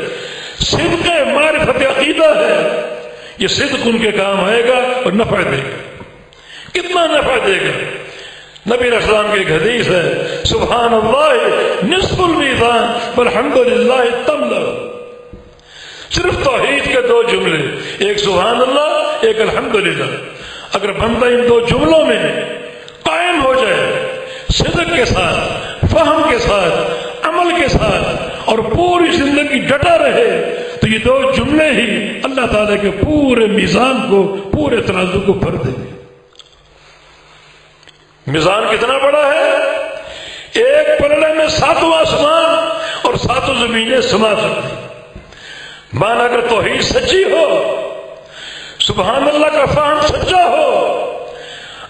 صدق معرفت عقیدہ ہے، یہ صدق ان کے کام آئے گا اور نفع دے گا۔ کتنا نفع دے گا؟ نبی علیہ السلام کی ایک حدیث ہے، سبحان اللہ نصف المیزان والحمد للہ تملا۔ صرف توحید کے دو جملے، ایک سبحان اللہ، ایک الحمدللہ، اگر بندہ ان دو جملوں میں قائم ہو جائے، صدق کے ساتھ، فہم کے ساتھ، عمل کے ساتھ، اور پوری زندگی ڈٹا رہے، تو یہ دو جملے ہی اللہ تعالیٰ کے پورے میزان کو، پورے ترازو کو بھر دیں گے۔ میزان کتنا بڑا ہے؟ ایک پلڑے میں 7 آسمان اور 7 زمینیں سما سکتی۔ مانا اگر توحید سچی ہو، سبحان اللہ کا فہم سچا ہو،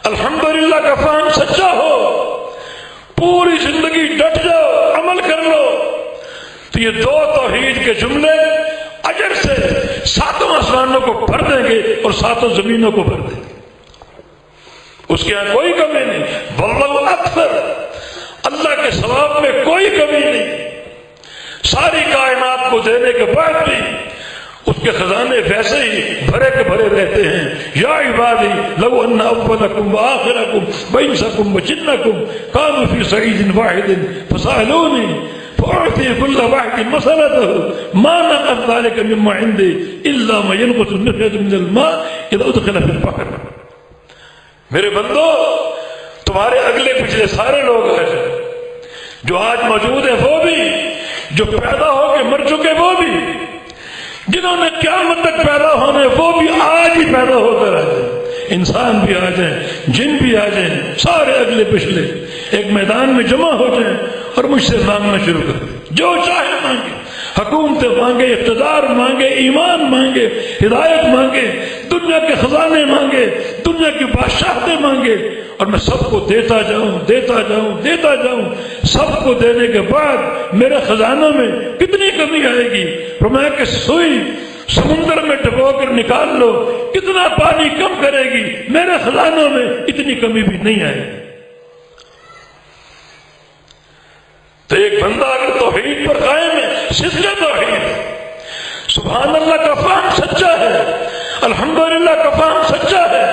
الحمدللہ کا فہم سچا ہو، پوری زندگی ڈٹ جاؤ، عمل کر لو، تو یہ دو توحید کے جملے اجر سے آسمانوں کو بھر دیں گے اور ساتوں زمینوں کو بھر دیں گے، اس کے یہاں کوئی کمی نہیں۔ واللہ اکثر، اللہ کے ثواب میں کوئی کمی نہیں، ساری کائنات کو دینے کے بعد بھی اس کے خزانے ویسے ہی بھرے کے بھرے رہتے ہیں۔ یا عبادی لو ان اولکم وآخرکم وانسکم وجنکم کانوا فی صعید واحد فسألونی فأعطی کل واحد مسألته ما نقص ذلك مما عندي الا ما ينقص المخيط من الماء اذا ادخل في البحر۔ میرے بندو، تمہارے اگلے پچھلے سارے لوگ ہیں جو آج موجود ہیں، وہ بھی جو پیدا ہو کے مر چکے، وہ بھی جنہوں نے قیامت تک پیدا ہونے، وہ بھی آج ہی پیدا ہو کر آ جائیں، انسان بھی آ جائیں، جن بھی آ جائیں، سارے اگلے پچھلے ایک میدان میں جمع ہو جائیں اور مجھ سے مانگنا شروع کر دیں، جو چاہے مانگے، حکومتیں مانگے، اقتدار مانگے، ایمان مانگے، ہدایت مانگے، دنیا کے خزانے مانگے، دنیا کی بادشاہتیں مانگے، اور میں سب کو دیتا جاؤں دیتا جاؤں دیتا جاؤں۔ سب کو دینے کے بعد میرے خزانوں میں کتنی کمی آئے گی؟ فرمایا کہ سوئی سمندر میں ڈبو کر نکال لو، کتنا پانی کم کرے گی؟ میرے خزانوں میں اتنی کمی بھی نہیں آئے گی۔ تو ایک بندہ اگر توحید پر قائم ہے، صدق توحید، سبحان اللہ کا فہم سچا ہے، الحمدللہ کا فہم سچا ہے،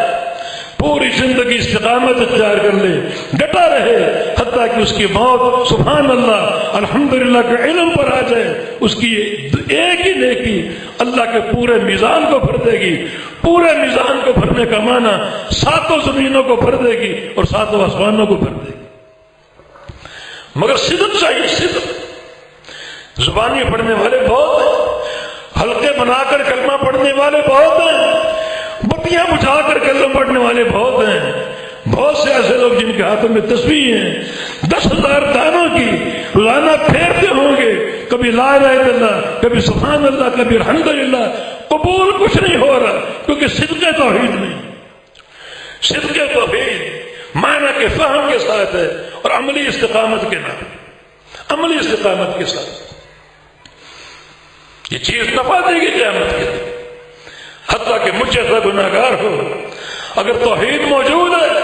پوری زندگی استقامت اختیار کر لے، ڈٹا رہے حتیٰ کہ اس کی موت سبحان اللہ الحمدللہ کے علم پر آ جائے، اس کی ایک ہی نیکی اللہ کے پورے میزان کو بھر دے گی۔ پورے میزان کو بھرنے کا معنی ساتوں زمینوں کو بھر دے گی اور ساتوں آسمانوں کو بھر دے گی۔ مگر صدق چاہیے، صدق۔ زبانی پڑھنے والے بہت ہیں، حلقے بنا کر کلمہ پڑھنے والے بہت ہیں، بتیاں بجھا کر کلمہ پڑھنے والے بہت ہیں، بہت سے ایسے لوگ جن کے ہاتھوں میں تسبیح ہیں 10,000 دانوں کی، روزانہ پھیرتے ہوں گے، کبھی لا الہ الا اللہ، کبھی سبحان اللہ، کبھی الحمدللہ، قبول کچھ نہیں ہو رہا کیونکہ صدق توحید نہیں۔ صدق توحید معنی کے فہم کے ساتھ ہے اور عملی استقامت کے نام، عملی استقامت کے ساتھ یہ چیز نفع دے گی قیامت کے دن۔ حتیٰ کہ مجھ جیسا گناہگار ہو، اگر توحید موجود ہے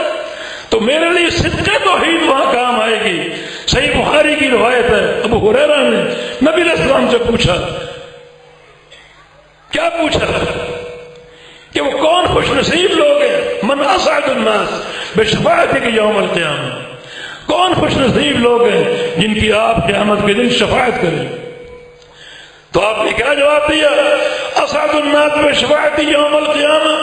تو میرے لیے صدق توحید وہاں کام آئے گی۔ صحیح بخاری کی روایت ہے، ابو ہریرہ نے نبی علیہ السلام سے پوچھا، کیا پوچھا کہ وہ کون خوش نصیب لوگ ہیں؟ من اسعد الناس بشفاعتک یوم القیامہ، کون خوش نصیب لوگ ہیں جن کی آپ قیامت کے دن شفاعت کریں؟ تو آپ نے کیا جواب دیا؟ اسعد الناس بشفاعتی یوم القیامہ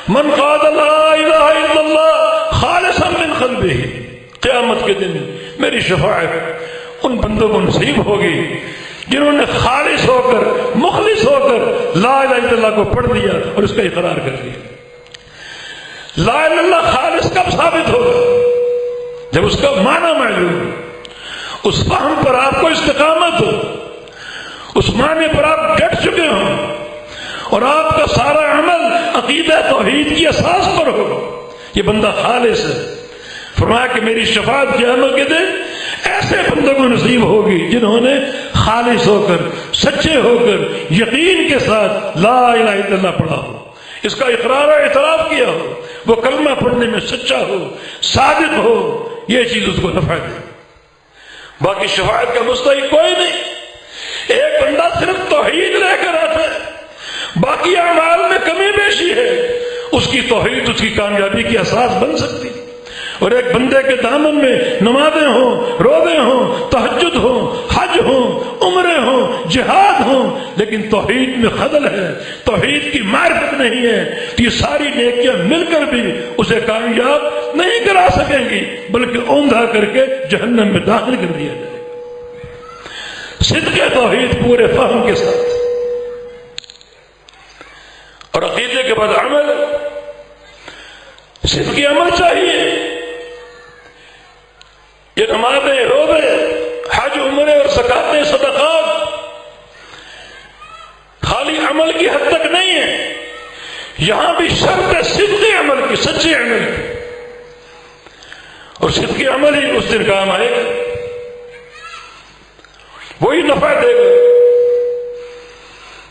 من قال لا الہ الا اللہ خالصا من قلبہ، قیامت کے دن میری شفاعت ان بندوں کو نصیب ہوگی جنہوں نے خالص ہو کر، مخلص ہو کر لا الہ الا اللہ کو پڑھ دیا اور اس کا اقرار کر دیا۔ لا الہ الا اللہ خالص کب ثابت ہوگا؟ جب اس کا معنی معلوم، اس فہم پر آپ کو استقامت ہو، اس معنی پر آپ ڈٹ چکے ہوں اور آپ کا سارا عمل عقیدہ توحید کی اساس پر ہو، یہ بندہ خالص ہے۔ فرمایا کہ میری شفاعت قیامت کے دن ایسے بندوں کو نصیب ہوگی جنہوں نے خالص ہو کر، سچے ہو کر، یقین کے ساتھ لا الہ الا اللہ پڑھا ہو، اس کا اقرار و اعتراف کیا ہو، وہ کلمہ پڑھنے میں سچا ہو، صادق ہو، یہ چیز اس کو نفع دے۔ باقی شفاعت کا مستحق کوئی نہیں۔ ایک بندہ صرف توحید لے کر آتا ہے، باقی اعمال میں کمی بیشی ہے، اس کی توحید اس کی کامیابی کی اساس بن سکتی۔ اور ایک بندے کے دامن میں نمازیں ہوں، روزے ہوں، تہجد ہوں، حج ہوں، عمرے ہوں، جہاد ہوں، لیکن توحید میں خلل ہے، توحید کی معرفت نہیں ہے، تو یہ ساری نیکیاں مل کر بھی اسے کامیاب نہیں کرا سکیں گی، بلکہ اوندھا کر کے جہنم میں داخل کر دیا جائے گا۔ صدق توحید پورے فہم کے ساتھ، اور عقیدے کے بعد عمل، صدق عمل چاہیے۔ یہ نمازیں، روزے، حج، عمرے اور زکاتیں، صدقات خالی عمل کی حد تک نہیں ہے، یہاں بھی شرط ہے صدق عمل کی، سچے عمل کی، اور صدق عمل ہی اس دن کام آئے گا، وہی نفع دے گا۔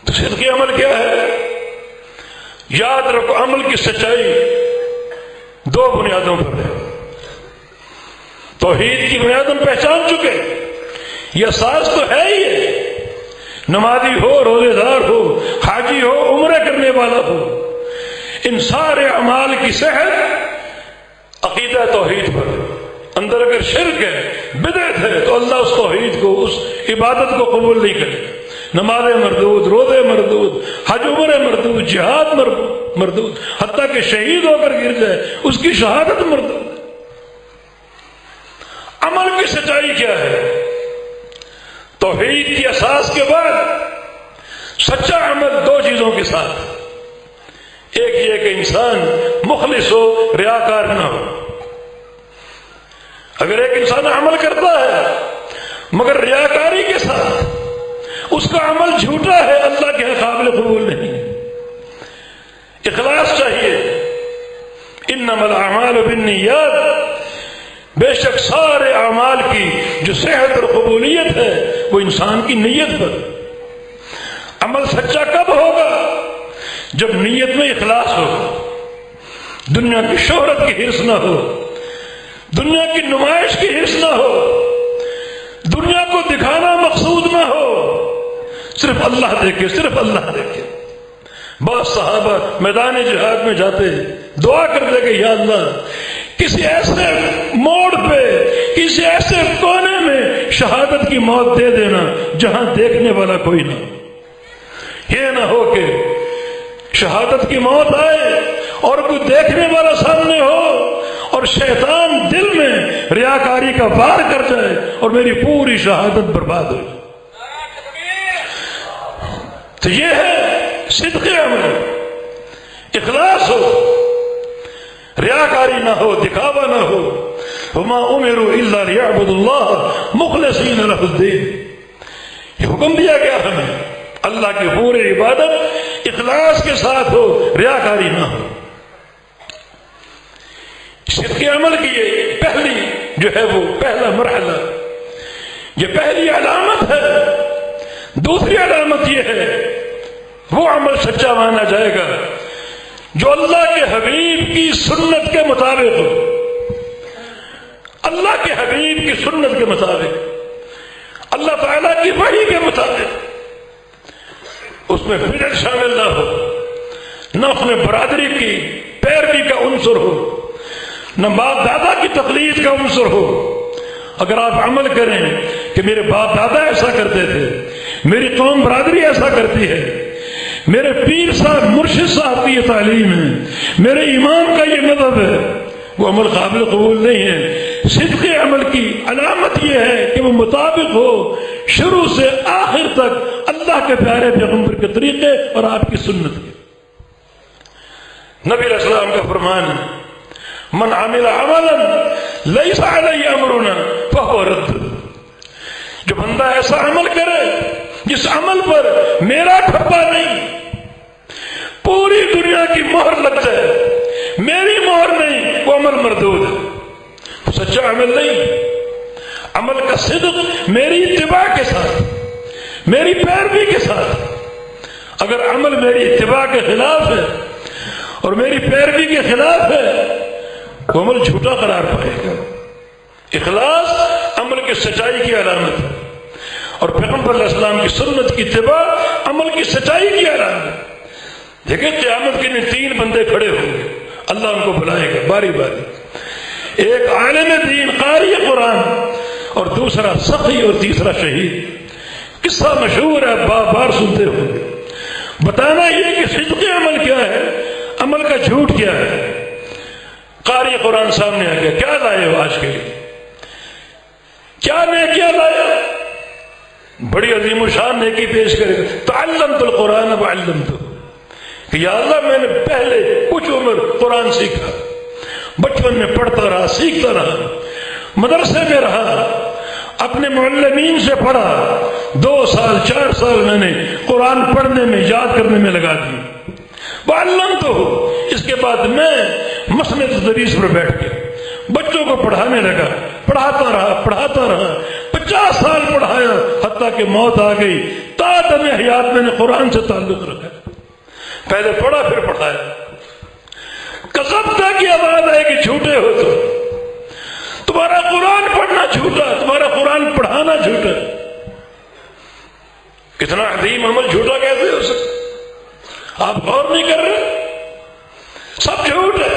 تو صدق عمل کیا ہے؟ یاد رکھو عمل کی سچائی دو بنیادوں پر ہے. توحید کی بنیاد ہم پہچان چکے، یہ اساس تو ہے ہی ہے. نمازی ہو، روزے دار ہو، حاجی ہو، عمرہ کرنے والا ہو، ان سارے اعمال کی صحت عقیدہ توحید پر. اندر اگر شرک ہے، بدعت ہے، تو اللہ اس توحید کو، اس عبادت کو قبول نہیں کرے. نمازیں مردود، روزے مردود، حج عمرے مردود، جہاد مردود، حتیٰ کہ شہید ہو کر گر جائے اس کی شہادت مردود. عمل کی سچائی کیا ہے؟ توحید کی اساس کے بعد سچا عمل دو چیزوں کے ساتھ. ایک یہ کہ انسان مخلص ہو، ریاکار نہ ہو. اگر ایک انسان عمل کرتا ہے مگر ریاکاری کے ساتھ، اس کا عمل جھوٹا ہے، اللہ کے قابل قبول نہیں. اخلاص چاہیے. انما الاعمال بالنیات، بے شک سارے اعمال کی جو صحت اور قبولیت ہے وہ انسان کی نیت پر. عمل سچا کب ہوگا؟ جب نیت میں اخلاص ہو، دنیا کی شہرت کی حرص نہ ہو، دنیا کی نمائش کی حرص نہ ہو، دنیا کو دکھانا مقصود نہ ہو، صرف اللہ دیکھے، صرف اللہ دیکھے. بعض صحابہ میدان جہاد میں جاتے دعا کرتے کہ یا اللہ کسی ایسے موڑ پہ، کسی ایسے کونے میں شہادت کی موت دے دینا جہاں دیکھنے والا کوئی نہ ہو. یہ نہ ہو کہ شہادت کی موت آئے اور کوئی دیکھنے والا سامنے ہو اور شیطان دل میں ریاکاری کا وار کر جائے اور میری پوری شہادت برباد ہو جائے. تو یہ ہے صدق عمل، اخلاص ہو، ریاکاری نہ ہو، دکھاوا نہ ہو. وما امروا الا ليعبدوا الله مخلصین له الدین. یہ حکم دیا گیا ہمیں اللہ کی پوری عبادت اخلاص کے ساتھ ہو، ریاکاری نہ ہو. صدق عمل کی یہ پہلی جو ہے وہ پہلا مرحلہ، یہ پہلی علامت ہے. دوسری علامت یہ ہے وہ عمل سچا مانا جائے گا جو اللہ کے حبیب کی سنت کے مطابق ہو. اللہ کے حبیب کی سنت کے مطابق، اللہ تعالیٰ کی وحی کے مطابق. اس میں بدعت شامل نہ ہو، نہ اس میں برادری کی پیروی کا عنصر ہو، نہ باپ دادا کی تقلید کا عنصر ہو. اگر آپ عمل کریں کہ میرے باپ دادا ایسا کرتے تھے، میری قوم برادری ایسا کرتی ہے، میرے پیر صاحب مرشد صاحب کی یہ تعلیم ہے، میرے امام کا یہ مذہب ہے، وہ عمل قابل قبول نہیں ہے. صدق عمل کی علامت یہ ہے کہ وہ مطابق ہو شروع سے آخر تک اللہ کے پیارے پیغمبر کے طریقے اور آپ کی سنت کے. نبی علیہ السلام کا فرمان ہے من عمل عملا لیس علیہ امرنا فہو رد. جو بندہ ایسا عمل کرے جس عمل پر میرا ٹھپا نہیں، پوری دنیا کی مہر لگ جائے، میری مہر نہیں، وہ عمل مردود ہے، سچا عمل نہیں. عمل کا صدق میری اتباع کے ساتھ، میری پیروی کے ساتھ. اگر عمل میری اتباع کے خلاف ہے اور میری پیروی کے خلاف ہے وہ عمل جھوٹا قرار پائے گا. اخلاص عمل کی سچائی کی علامت ہے، اور پیغمبر علیہ السلام کی سنت کی اتباع عمل کی سچائی کی علامت. دیکھیں قیامت کے لیے 3 بندے کھڑے ہوں گے، اللہ ان کو بلائے گا باری باری. ایک عالم دین قاری قرآن، اور دوسرا سخی، اور تیسرا شہید. قصہ مشہور ہے، بار بار سنتے ہوں گے. بتانا یہ کہ صدق عمل کیا ہے، عمل کا جھوٹ کیا ہے. قاری قرآن سامنے آ گیا، کیا لائے ہو آج کے لیے، کیا نیکیاں لائے؟ بڑی عظیم الشان نیکی پیش کرے. تعلمت القرآن وعلمتہ، کہ یا اللہ میں نے پہلے کچھ عمر قرآن سیکھا، بچپن میں پڑھتا رہا، سیکھتا رہا، مدرسے میں رہا، اپنے معلمین سے پڑھا، 2 سال 4 سال میں نے قرآن پڑھنے میں، یاد کرنے میں لگا دی. وعلمتہ، اس کے بعد میں مسند تدریس پر بیٹھ کے بچوں کو پڑھانے لگا، پڑھاتا رہا 50 سال پڑھایا، حتیٰ کہ موت آ گئی. تا دم حیات میں نے قرآن سے تعلق رکھا. پہلے پڑھا پھر پڑھایا. کذبتا کی آواز ہے کہ جھوٹے ہو تمہارا قرآن پڑھنا جھوٹا، تمہارا قرآن پڑھانا جھوٹا. کتنا عظیم عمل جھوٹا کیسے ہو سکتا؟ آپ غور نہیں کر رہے؟ سب جھوٹ ہے.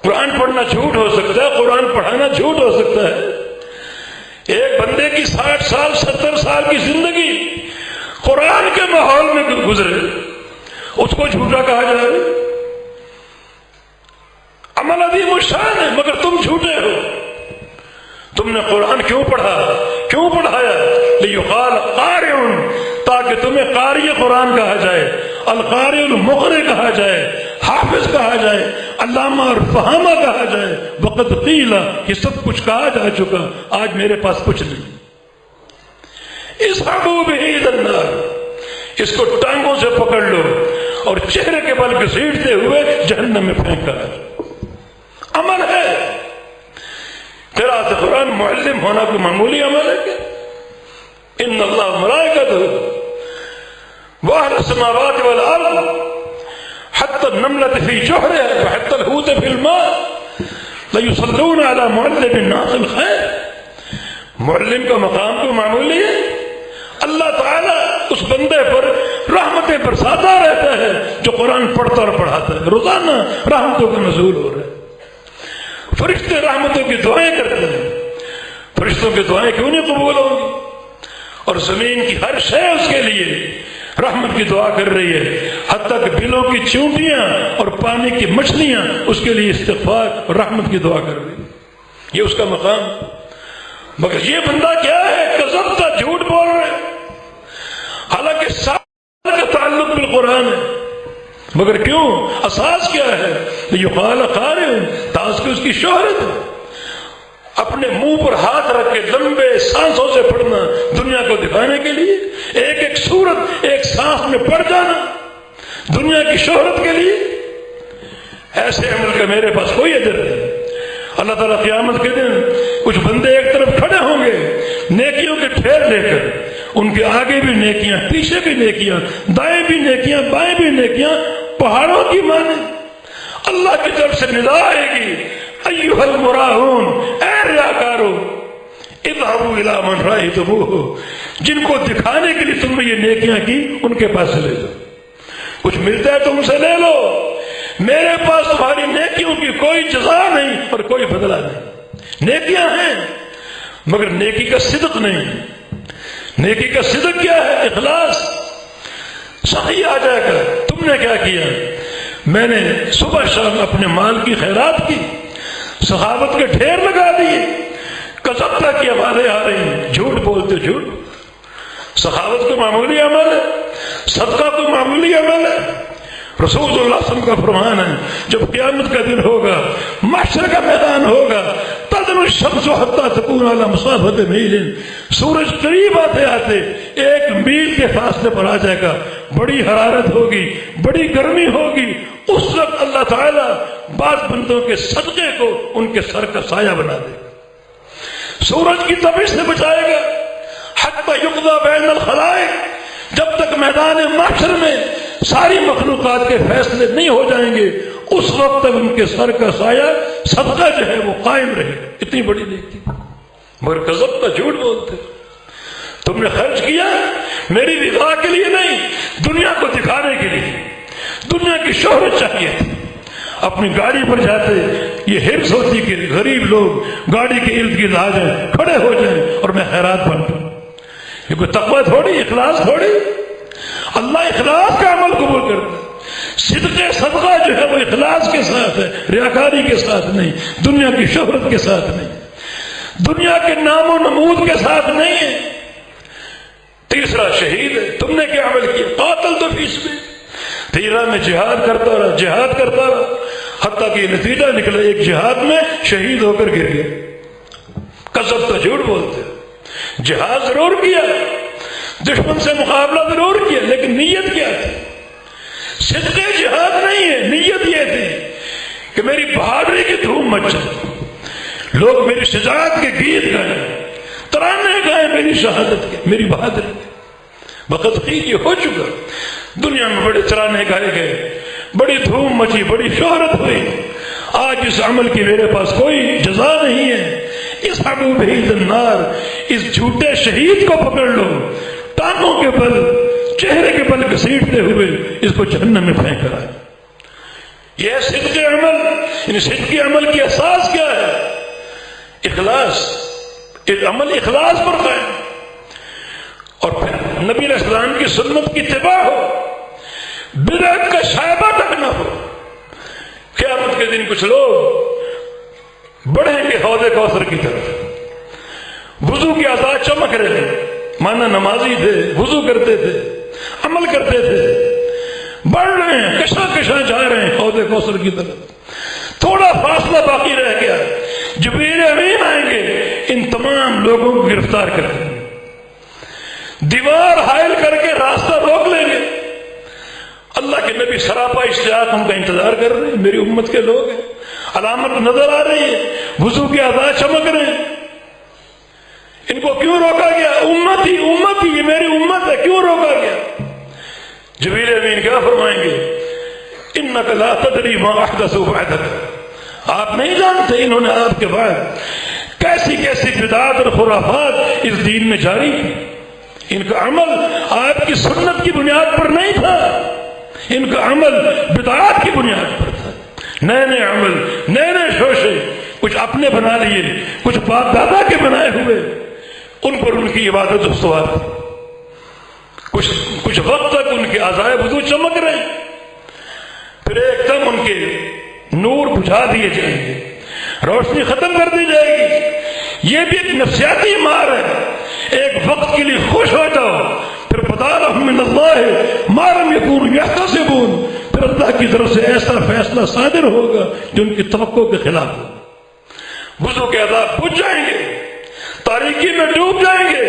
قرآن پڑھنا جھوٹ ہو سکتا ہے، قرآن پڑھانا جھوٹ ہو سکتا ہے. ایک بندے کی 60 سال 70 سال کی زندگی قرآن کے ماحول میں گزرے، اس کو جھوٹا کہا جائے. عمل عظیم الشان ہے، مگر تم جھوٹے ہو. تم نے قرآن کیوں پڑھا، کیوں پڑھایا؟ لیقال قارئ، تاکہ تمہیں قاری قرآن کہا جائے، القارئ المقرئ کہا جائے، حافظ کہا جائے، علامہ اور فہامہ کہا جائے. وقد قیل، یہ سب کچھ کہا جا چکا، آج میرے پاس کچھ نہیں. اصحبوا بہ الی النار، اس کو ٹانگوں سے پکڑ لو اور چہرے کے بل گھسیٹتے ہوئے جہنم میں پھینکا. عمل ہے. قراءت قرآن معلم ہونا کوئی معمولی عمل ہے کیا؟ ان اللہ ملائکتہ واہل السماوات والارض حتی النملة فی جحرها وحتی الحوت فی الماء لیصلون علی معلم الناس الخیر. معلم کا مقام کو معمولی ہے. اللہ تعالیٰ اس بندے پر رحمتیں برساتا رہتا ہے جو قرآن پڑھتا اور پڑھاتا ہے. روزانہ رحمتوں کا نزول ہو رہا ہے. فرشتے رحمتوں کی دعائیں کرتے ہیں. فرشتوں کی دعائیں کیوں نہیں قبول ہوں گی؟ اور زمین کی ہر شے اس کے لیے رحمت کی دعا کر رہی ہے، حتیٰ کہ بلوں کی چونٹیاں اور پانی کی مچھلیاں اس کے لیے استغفار اور رحمت کی دعا کر رہی ہے. یہ اس کا مقام. مگر یہ بندہ کیا ہے؟ کذبتا، جھوٹ بول رہے. حالانکہ سال کا تعلق بالقرآن ہے، مگر کیوں؟ اساس کیا ہے؟ یقال قارئ، تاس کہ اس کی شہرت ہے. اپنے منہ پر ہاتھ رکھ کے لمبے سانسوں سے پڑھنا دنیا کو دکھانے کے لیے، ایک ایک سورت ایک سانس میں پڑھ جانا دنیا کی شہرت کے لیے. ایسے عمل کا میرے پاس کوئی اجر نہیں. اللہ تعالیٰ قیامت کے دن کچھ بندے ایک طرف کھڑے ہوں گے نیکیوں کے ٹھیر لے کر، ان کے آگے بھی نیکیاں، پیچھے بھی نیکیاں، دائیں بھی نیکیاں، بائیں بھی نیکیاں، پہاڑوں کی مانے. اللہ کی طرف سے ندا آئے گی، ایھا المراؤون، اے ریاکارو، اذهبوا الی من رأیتموہ، جن کو دکھانے کے لیے تم نے یہ نیکیاں کی ان کے پاس سے لے جاؤ. کچھ ملتا ہے تم سے لے لو، میرے پاس تمہاری نیکیوں کی کوئی جزا نہیں اور کوئی بدلہ نہیں. نیکیاں ہیں مگر نیکی کا صدق نہیں. نیکی کا صدق کیا ہے؟ اخلاص. صحیح آ جائے گا تم نے کیا کیا. میں نے صبح شام اپنے مال کی خیرات کی، سخاوت کے ڈھیر لگا دیے. کذبتا کی آوازیں آ رہی ہیں، جھوٹ بولتے جھوٹ. سخاوت کو معمولی عمل ہے، صدقہ کو معمولی عمل ہے. رسول اللہ صلی اللہ علیہ وسلم کا فرمان ہے جب قیامت کا دن ہوگا، محشر کا میدان ہوگا، تدنو الشمس حتی تکون علی مسافۃ میل، سورج قریب آتے آتے 1 میل کے فاصلے پر آ جائے گا. بڑی حرارت ہوگی، بڑی گرمی ہوگی. اس وقت اللہ تعالیٰ بعض بندوں کے صدقے کو ان کے سر کا سایہ بنا دے گا، سورج کی تپش سے بچائے گا. حتی یقضی بین الخلائق، جب تک میدان محشر میں ساری مخلوقات کے فیصلے نہیں ہو جائیں گے اس وقت تک ان کے سر کا سایہ صدقہ جو ہے وہ قائم رہے گا. اتنی بڑی نیکی. مگر کذب کا جھوٹ بولتے. تم نے خرچ کیا میری رضا کے لیے نہیں، دنیا کو دکھانے کے لیے. دنیا کی شہرت چاہیے تھی. اپنی گاڑی پر جاتے یہ حرص ہوتی کہ غریب لوگ گاڑی کے ارد گرد آ جائیں، کھڑے ہو جائیں اور میں خیرات بانٹوں. یہ کوئی تقویٰ تھوڑی، اخلاص تھوڑی. اللہ اخلاص کا عمل قبول کرتا ہے. صدقہ صدقہ جو ہے وہ اخلاص کے ساتھ ہے، ریاکاری کے ساتھ نہیں، دنیا کی شہرت کے ساتھ نہیں، دنیا کے نام و نمود کے ساتھ نہیں ہے. تیسرا شہید ہے. تم نے کیا عمل کیا؟ قاتل تو فی سبیل، تیرا میں جہاد کرتا رہا، جہاد کرتا رہا، حتیٰ کہ نتیجہ نکلا ایک جہاد میں شہید ہو کر گر گیا. کذب تو جھوٹ بولتے. جہاد ضرور کیا، دشمن سے مقابلہ ضرور کیا، لیکن نیت کیا تھی؟ صدقے جہاد نہیں ہے. نیت یہ تھی کہ میری بہادری کی دھوم مچ جائے، لوگ میری شجاعت کے گیت گائیں، ترانے گائیں میری شہادت کے، میری بہادری کے. وقت خیر یہ ہو چکا. دنیا میں بڑے ترانے گائے گئے، بڑی دھوم مچی، بڑی شہرت ہوئی. آج اس عمل کی میرے پاس کوئی جزا نہیں ہے. اس حبوب النار، اس جھوٹے شہید کو پکڑ لو، ٹانگوں کے بل، چہرے کے بل گھسیٹتے ہوئے اس کو جہنم میں پھینک کر آئے. یہ صدق عمل. یعنی صدق عمل کی اساس کیا ہے؟ اخلاص. عمل اخلاص پر قائم، اور پھر نبی علیہ السلام کی سنت کی اتباع ہو، بدعت کا شائبہ تک نہ ہو. قیامت کے دن کچھ لوگ بڑھیں گے حوض کوثر کی طرف، وضو کے اعضاء چمک رہے ہیں، مانا نمازی تھے، وضو کرتے تھے، عمل کرتے تھے، بڑھ رہے ہیں، کشاں کشاں جا رہے ہیں حوض کوثر کی طرف. تھوڑا فاصلہ باقی رہ گیا، جبریل امین آئیں گے، ان تمام لوگوں کو گرفتار کر دیں گے، دیوار حائل کر کے راستہ روک لیں گے. اللہ کے نبی سراپا اشتیاق ان کا انتظار کر رہے ہیں. میری امت کے لوگ ہیں، علامت نظر آ رہی ہے، وضو کے اعضاء چمک رہے ہیں، ان کو کیوں روکا گیا؟ امت ہی یہ میری امت ہے، کیوں روکا گیا؟ جبریل امین کیا فرمائیں گے؟ انک لا تدری ما احدثوا بعدک، آپ نہیں جانتے انہوں نے آپ کے بعد کیسی کیسی بدعات اور خرافات اس دین میں جاری کی. ان کا عمل آپ کی سنت کی بنیاد پر نہیں تھا، ان کا عمل بدعات کی بنیاد پر تھا. نئے نئے عمل، نئے نئے شوشے، کچھ اپنے بنا لیے، کچھ باپ دادا کے بنائے ہوئے، ان پر ان کی عبادت استوار تھی. کچھ وقت تک ان کے اعضائے وضو چمک رہے ہیں، پھر ایک دم ان کے نور بجھا دیے جائیں گے، روشنی ختم کر دی جائے گی. یہ بھی ایک نفسیاتی مار ہے. ایک وقت کے لیے خوش ہو جاؤ، پھر بتا لهم من اللہ ما لم يكونوا يحتسبون، پھر اللہ کی طرف سے ایسا فیصلہ صادر ہوگا جو ان کی توقع کے خلاف ہوگا. وضو کے اعضاء بجھ جائیں گے، تاریکی میں ڈوب جائیں گے.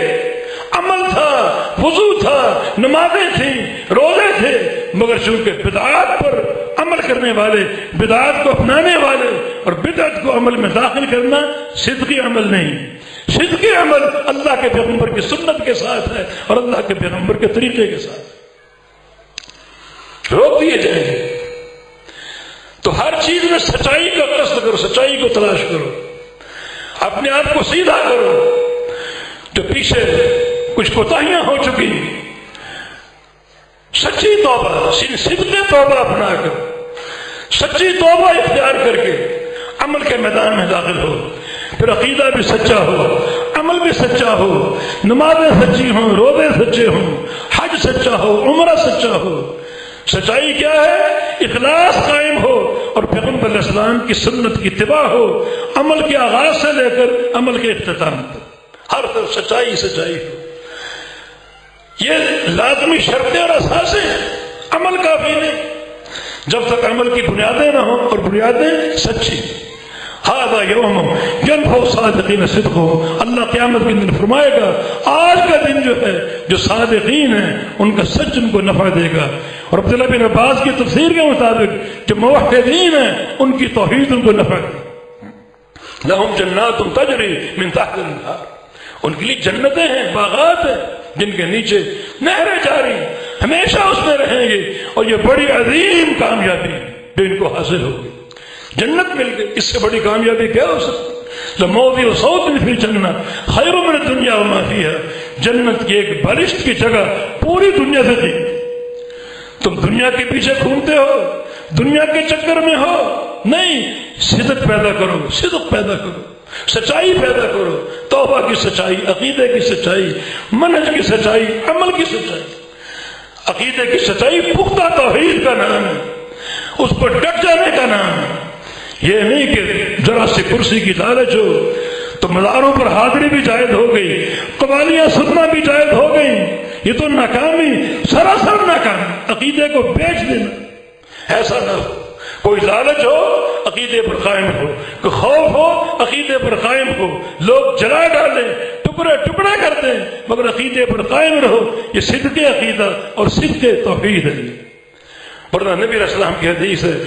عمل تھا، وضو تھا، نمازیں تھیں، روزے تھے، مگر چونکہ بدعات پر عمل کرنے والے، بدعات کو اپنانے والے، اور بدعت کو عمل میں داخل کرنا صدقی عمل نہیں. صدقی عمل اللہ کے پیغمبر کی سنت کے ساتھ ہے اور اللہ کے پیغمبر کے طریقے کے ساتھ. روک دیے جائیں گے. تو ہر چیز میں سچائی کا قصد کرو، سچائی کو تلاش کرو، اپنے آپ کو سیدھا کرو. جو پیچھے کچھ کوتاہیاں ہو چکی، سچی توبہ، صدق توبہ اپنا کر، سچی توبہ اختیار کر کے عمل کے میدان میں داخل ہو. پھر عقیدہ بھی سچا ہو، عمل بھی سچا ہو، نمازیں سچی ہوں، روزے سچے ہوں، حج سچا ہو، عمرہ سچا ہو. سچائی کیا ہے؟ اخلاص قائم ہو اور پیغمبر علیہ السلام کی سنت کی اتباع ہو، عمل کے آغاز سے لے کر عمل کے اختتام تک ہر طرف سچائی سچائی ہو. یہ لازمی شرطیں اور اساسیں ہیں. عمل کافی نہیں جب تک عمل کی بنیادیں نہ ہوں، اور بنیادیں سچی. ھذا یوم ینفع الصادقین صدقهم، اللہ قیامت کے دن فرمائے گا آج کا دن جو ہے، جو صادقین ہیں ان کا سچ ان کو نفع دے گا. اور عبداللہ بن عباس کی تفسیر کے مطابق جو موحدین ہیں ان کی توحید ان کو نفع دے. لہم جنات تجری من تحت الانہار، ان کے لیے جنتیں ہیں، باغات ہیں جن کے نیچے نہریں جاری، ہمیشہ اس میں رہیں گے. اور یہ بڑی عظیم کامیابی جو ان کو حاصل ہوگی، جنت مل گئی. اس سے بڑی کامیابی کیا ہو سکتی؟ لموضع صوت فی الجنہ خیر من الدنیا وما فیہا، جنت کی ایک بالشت کی جگہ پوری دنیا سے دی. تم دنیا کے پیچھے گھومتے ہو، دنیا کے چکر میں ہو، نہیں. صدق پیدا کرو، صدق پیدا کرو، سچائی پیدا کرو، توبہ کی سچائی، عقیدے کی سچائی، منہج کی سچائی، عمل کی سچائی. عقیدے کی سچائی پختہ توحید کا نام ہے، اس پر ڈٹ جانے کا نام ہے. یہ نہیں کہ ذرا سی کرسی کی لالچ ہو تو مزاروں پر حاضری بھی جائز ہو گئی، قوالیاں سننا بھی جائز ہو گئی. یہ تو ناکامی، سراسر ناکامی. عقیدے کو بیچ دینا، ایسا نہ ہو. کوئی لالچ ہو عقیدے پر قائم ہو، کوئی خوف ہو عقیدے پر قائم ہو. لوگ جلا ڈالیں، ٹکڑے ٹکڑے کر دیں، مگر عقیدے پر قائم رہو. یہ صدق عقیدہ اور صدق توحید ہے. ورنہ نبی علیہ السلام کی حدیث ہے،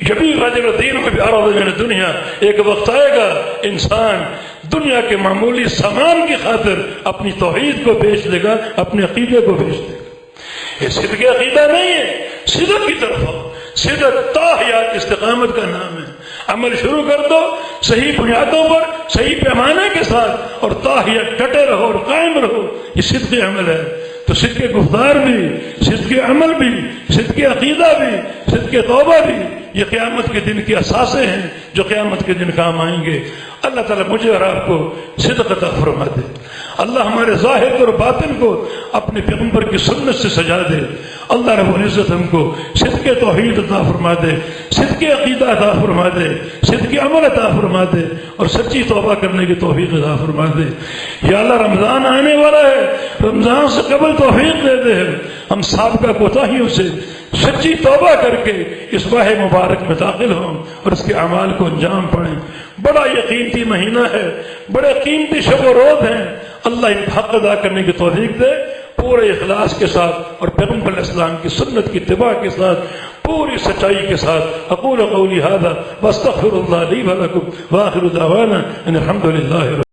یبیع رجل دینہ بعرض من الدنیا، ایک وقت آئے گا انسان دنیا کے معمولی سامان کی خاطر اپنی توحید کو بیچ دے گا، اپنے عقیدے کو بیچ دے گا. یہ صدق عقیدہ نہیں ہے، صدق کی طرف آؤ۔ صدق تاحیات استقامت کا نام ہے۔ عمل شروع کر دو صحیح بنیادوں پر، صحیح پیمانے کے ساتھ، اور تاحیات ڈٹے رہو اور قائم رہو، یہ صدق عمل ہے۔ تو صدق گفتار بھی، صدق عمل بھی، صدق عقیدہ بھی، صدق توبہ بھی، یہ قیامت کے دن کے اثاثے ہیں جو قیامت کے دن کام آئیں گے۔ اللہ تعالیٰ مجھے اور آپ کو صدق عطا فرما دے۔ اللہ ہمارے ظاہر اور باطن کو اپنے پیغمبر کی سنت سے سجا دے۔ اللہ رب العزت ہم کو صدق توحید عطا فرما دے، صدق عقیدہ عطا فرما دے، صدق عمل عطا فرما دے، اور سچی توبہ کرنے کی توفیق عطا فرما دے۔ یا اللہ رمضان آنے والا ہے، رمضان سے قبل توفیق دے دے ہم سابقہ کوتاہیوں سے سچی توبہ کر کے اس ماہ مبارک میں داخل ہوں اور اس کے اعمال کو انجام پڑیں۔ بڑا یہ قیمتی مہینہ ہے، بڑے قیمتی شب و روز ہیں۔ اللہ ان حق ادا کرنے کی توفیق دے پورے اخلاص کے ساتھ اور پیغمبر علیہ السلام کی سنت کی اتباع کے ساتھ، پوری سچائی کے ساتھ۔ اقول قولی ھذا واستغفر اللہ لی ولکم وآخر دعوانا ان الحمد للہ۔